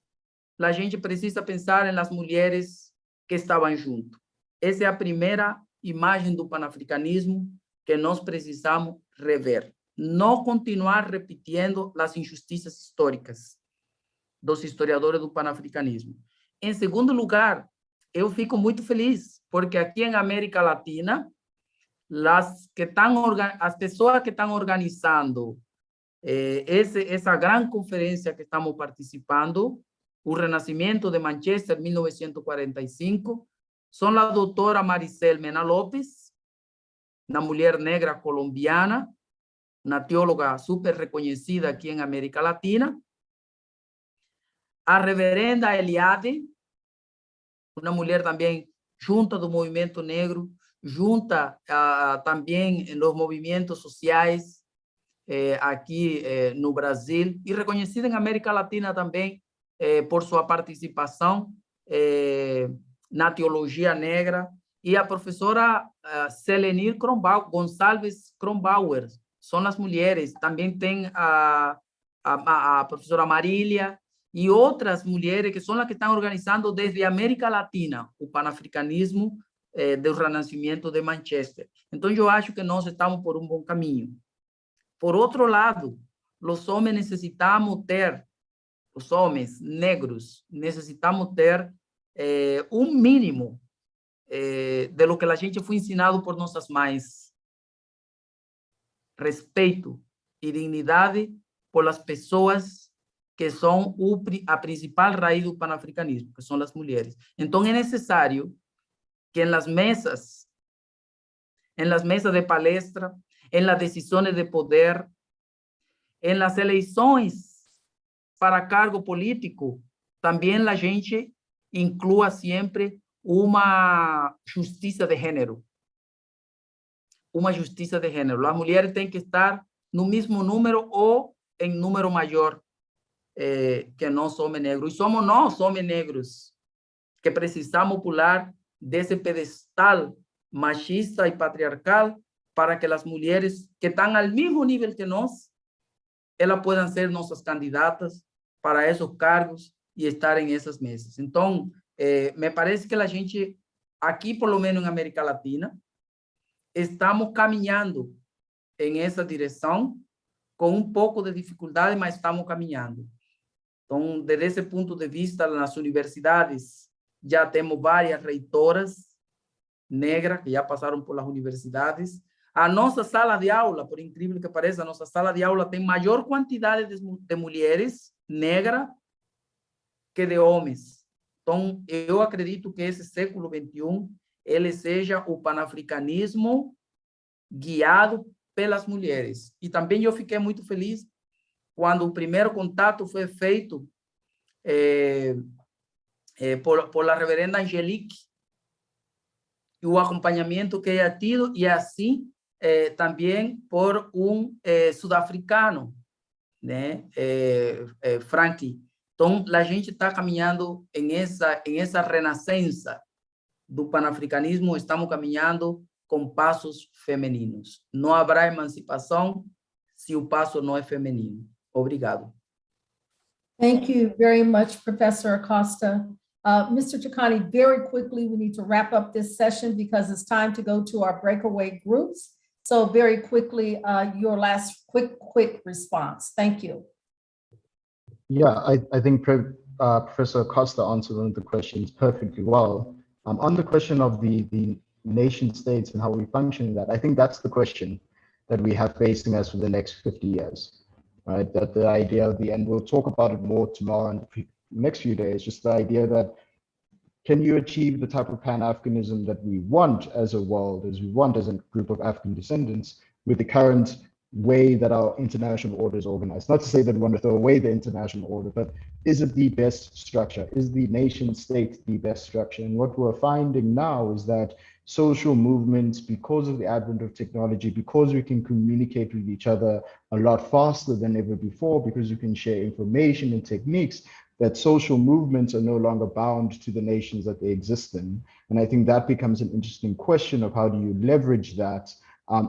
a gente precisa pensar nas mulheres que estavam junto. Essa é a primeira imagem do panafricanismo que nós precisamos rever. Não continuar repetindo as injustiças históricas dos historiadores do panafricanismo. Em segundo lugar, eu fico muito feliz, porque aqui em América Latina, as pessoas que estão organizando essa grande conferência que estamos participando, o Renascimento de Manchester, 1945, são a doutora Maricel Mena Lopes, uma mulher negra colombiana, uma teóloga super reconhecida aqui em América Latina, a reverenda Eliade, uma mulher também junta do movimento negro, junta também nos movimentos sociais aqui no Brasil, e reconhecida em América Latina também por sua participação na teologia negra e a professora Selenir Gonçalves Kronbauer, são as mulheres. Também tem a professora Marília e outras mulheres que são as que estão organizando desde a América Latina o panafricanismo do Renascimento de Manchester. Então, eu acho que nós estamos por um bom caminho. Por outro lado, os homens necessitamos ter, os homens negros, necessitamos ter um mínimo de lo que a gente foi ensinado por nossas mães. Respeito e dignidade por as pessoas que são a principal raiz do panafricanismo, que são as mulheres. Então, é necessário que em las mesas de palestra, en las decisiones de poder, en las eleições para cargo político, também a gente inclua sempre uma justiça de gênero. Uma justiça de gênero. As mulheres têm que estar no mesmo número ou em número maior que nós, homens negros. E somos nós, homens negros, que precisamos pular desse pedestal machista e patriarcal para que as mulheres que estão ao mesmo nível que nós, elas possam ser nossas candidatas para esses cargos e estarem em essas mesas. Então, me parece que a gente, aqui, por lo menos na América Latina, estamos caminhando em essa direção, com um pouco de dificuldade, mas estamos caminhando. Então, desde esse ponto de vista, nas universidades, já temos várias reitoras negras que já passaram por las universidades. A nossa sala de aula, por incrível que pareça, a nossa sala de aula tem maior quantidade de mulheres negras que de homens. Então, eu acredito que esse século XXI, ele seja o panafricanismo guiado pelas mulheres. E também eu fiquei muito feliz quando o primeiro contato foi feito por a Reverenda Angelique, e o acompanhamento que ela tido, e assim também por um sul-africano, né, Frankie. Então, a gente está caminhando em essa renascença do panafricanismo, estamos caminhando com passos femininos. Não haverá emancipação se o passo não é feminino. Obrigado. Thank you very much, Professor Acosta. Mr. Chakani, very quickly, we need to wrap up this session because it's time to go to our breakaway groups. So very quickly, your last quick response. Thank you. Yeah, I think Professor Acosta answered one of the questions perfectly well. On the question of the nation states and how we function in that, I think that's the question that we have facing us for the next 50 years, right? That the idea of and we'll talk about it more tomorrow and the next few days, just the idea that can you achieve the type of Pan-Africanism that we want as a world, as we want as a group of African descendants, with the current way that our international order is organized? Not to say that we want to throw away the international order, but is it the best structure? Is the nation state the best structure? And what we're finding now is that social movements, because of the advent of technology, because we can communicate with each other a lot faster than ever before, because we can share information and techniques, that social movements are no longer bound to the nations that they exist in. And I think that becomes an interesting question of how do you leverage that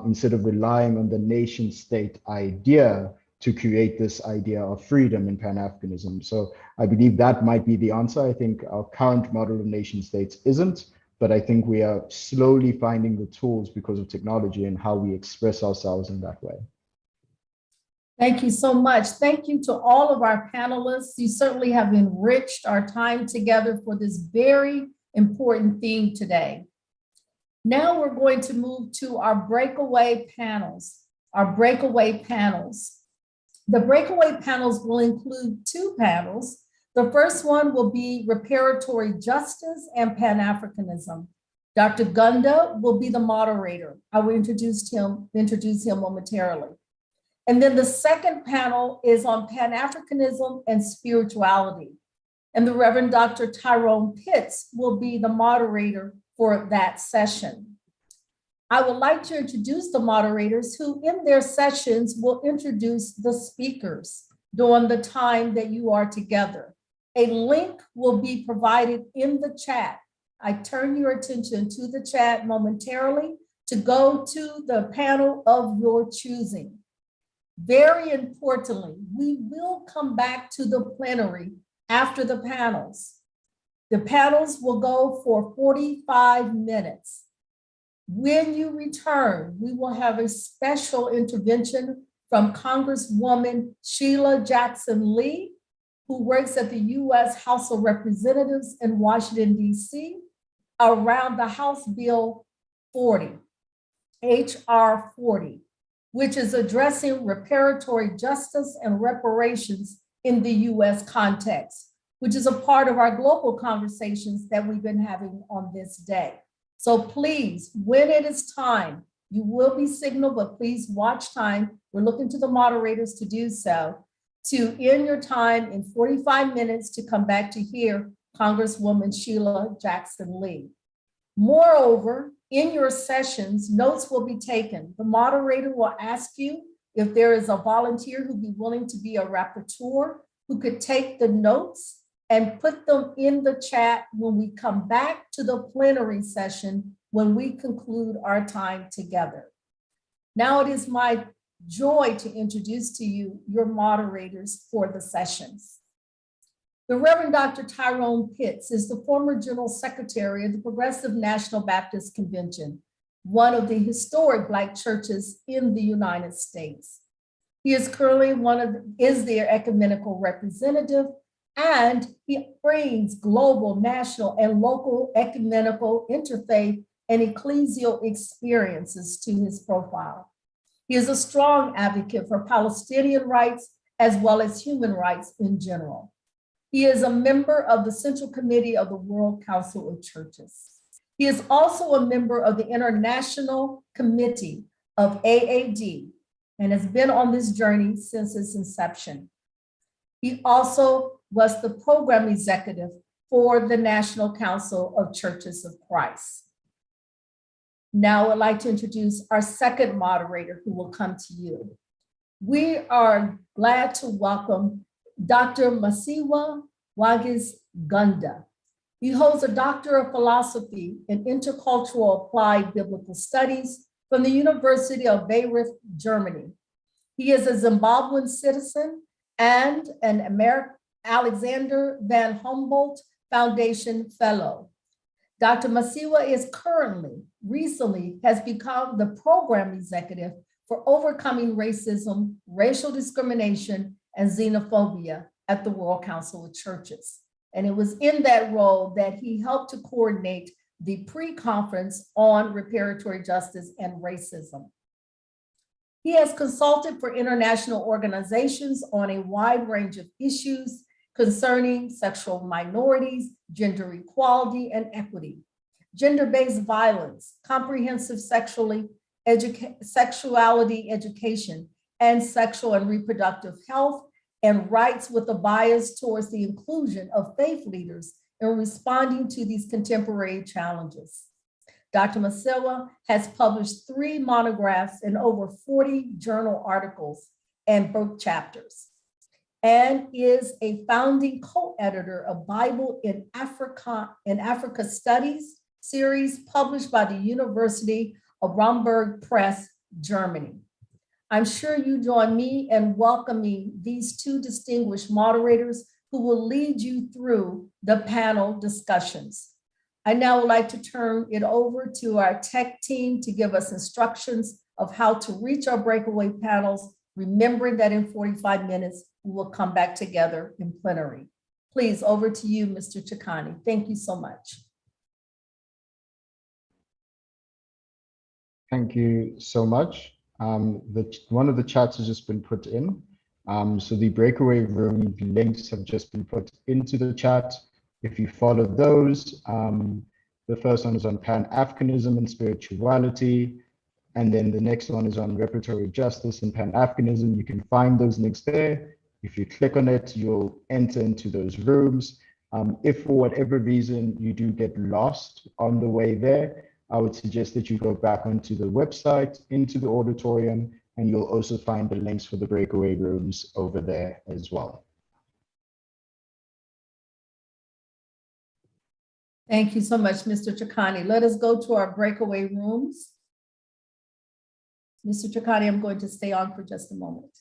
instead of relying on the nation state idea to create this idea of freedom and Pan-Africanism. So I believe that might be the answer. I think our current model of nation states isn't, but I think we are slowly finding the tools because of technology and how we express ourselves in that way. Thank you so much. Thank you to all of our panelists. You certainly have enriched our time together for this very important theme today. Now we're going to move to our breakaway panels. The breakaway panels will include two panels. The first one will be reparatory justice and Pan-Africanism. Dr. Gunda will be the moderator. I will introduce him momentarily. And then the second panel is on Pan-Africanism and spirituality. And the Reverend Dr. Tyrone Pitts will be the moderator for that session. I would like to introduce the moderators who in their sessions will introduce the speakers during the time that you are together. A link will be provided in the chat I turn your attention to the chat momentarily to go to the panel of your choosing. Very importantly, we will come back to the plenary after the panels. The panels will go for 45 minutes. When you return, we will have a special intervention from Congresswoman Sheila Jackson Lee, who works at the U.S. House of Representatives in Washington, D.C., around the House Bill 40, H.R. 40, which is addressing reparatory justice and reparations in the U.S. context, which is a part of our global conversations that we've been having on this day. So please, when it is time, you will be signaled, but please watch time. We're looking to the moderators to do so, to end your time in 45 minutes to come back to hear Congresswoman Sheila Jackson Lee. Moreover, in your sessions, notes will be taken. The moderator will ask you if there is a volunteer who'd be willing to be a rapporteur who could take the notes and put them in the chat when we come back to the plenary session when we conclude our time together. Now it is my joy to introduce to you your moderators for the sessions. The Reverend Dr. Tyrone Pitts is the former General Secretary of the Progressive National Baptist Convention, one of the historic Black churches in the United States. He is currently their ecumenical representative, and he brings global, national, and local ecumenical, interfaith, and ecclesial experiences to his profile. He is a strong advocate for Palestinian rights as well as human rights in general. He is a member of the Central Committee of the World Council of Churches. He is also a member of the International Committee of AAD and has been on this journey since its inception. He also was the program executive for the National Council of Churches of Christ. Now I'd like to introduce our second moderator who will come to you. We are glad to welcome Dr. Masiwa Wagis Gunda. He holds a Doctor of Philosophy in Intercultural Applied Biblical Studies from the University of Bayreuth, Germany. He is a Zimbabwean citizen and an Alexander Van Humboldt Foundation Fellow. Dr. Masiwa is recently has become the program executive for overcoming racism, racial discrimination, and xenophobia at the World Council of Churches. And it was in that role that he helped to coordinate the pre-conference on reparatory justice and racism. He has consulted for international organizations on a wide range of issues concerning sexual minorities, gender equality and equity, gender-based violence, comprehensive sexuality education, and sexual and reproductive health and rights, with a bias towards the inclusion of faith leaders in responding to these contemporary challenges. Dr. Masiwa has published 3 monographs and over 40 journal articles and book chapters, and is a founding co-editor of Bible in Africa Studies series published by the University of Romberg Press, Germany. I'm sure you join me in welcoming these 2 distinguished moderators who will lead you through the panel discussions. I now would like to turn it over to our tech team to give us instructions of how to reach our breakaway panels, remembering that in 45 minutes, we will come back together in plenary. Please, over to you, Mr. Chikani. Thank you so much. Thank you so much. One of the chats has just been put in. So the breakaway room links have just been put into the chat. If you follow those, the first one is on Pan-Africanism and spirituality. And then the next one is on reparatory justice and Pan-Africanism. You can find those links there. If you click on it, you'll enter into those rooms. If for whatever reason you do get lost on the way there, I would suggest that you go back onto the website, into the auditorium, and you'll also find the links for the breakaway rooms over there as well. Thank you so much, Mr. Chakani. Let us go to our breakaway rooms. Mr. Chakani, I'm going to stay on for just a moment.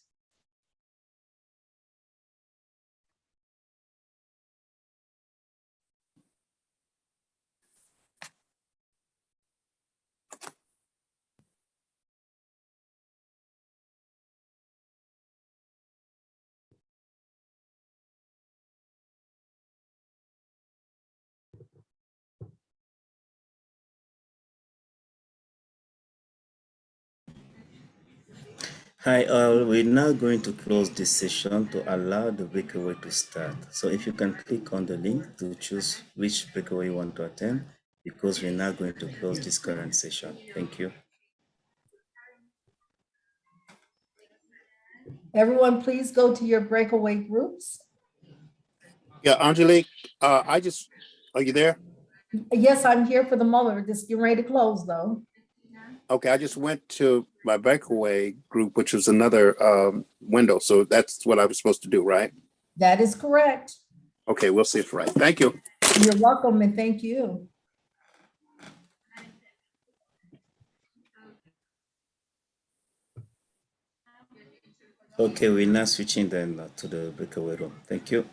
Hi all, we're now going to close this session to allow the breakaway to start. So if you can click on the link to choose which breakaway you want to attend, because we're now going to close this current session. Thank you. Everyone, please go to your breakaway groups. Yeah, Angelique, are you there? Yes, I'm here for the moment. We're just getting ready to close though. Okay, I just went to my breakaway group, which was another window. So that's what I was supposed to do, right? That is correct. Okay, we'll see if right. Thank you. You're welcome and thank you. Okay, we're now switching then to the breakaway room. Thank you.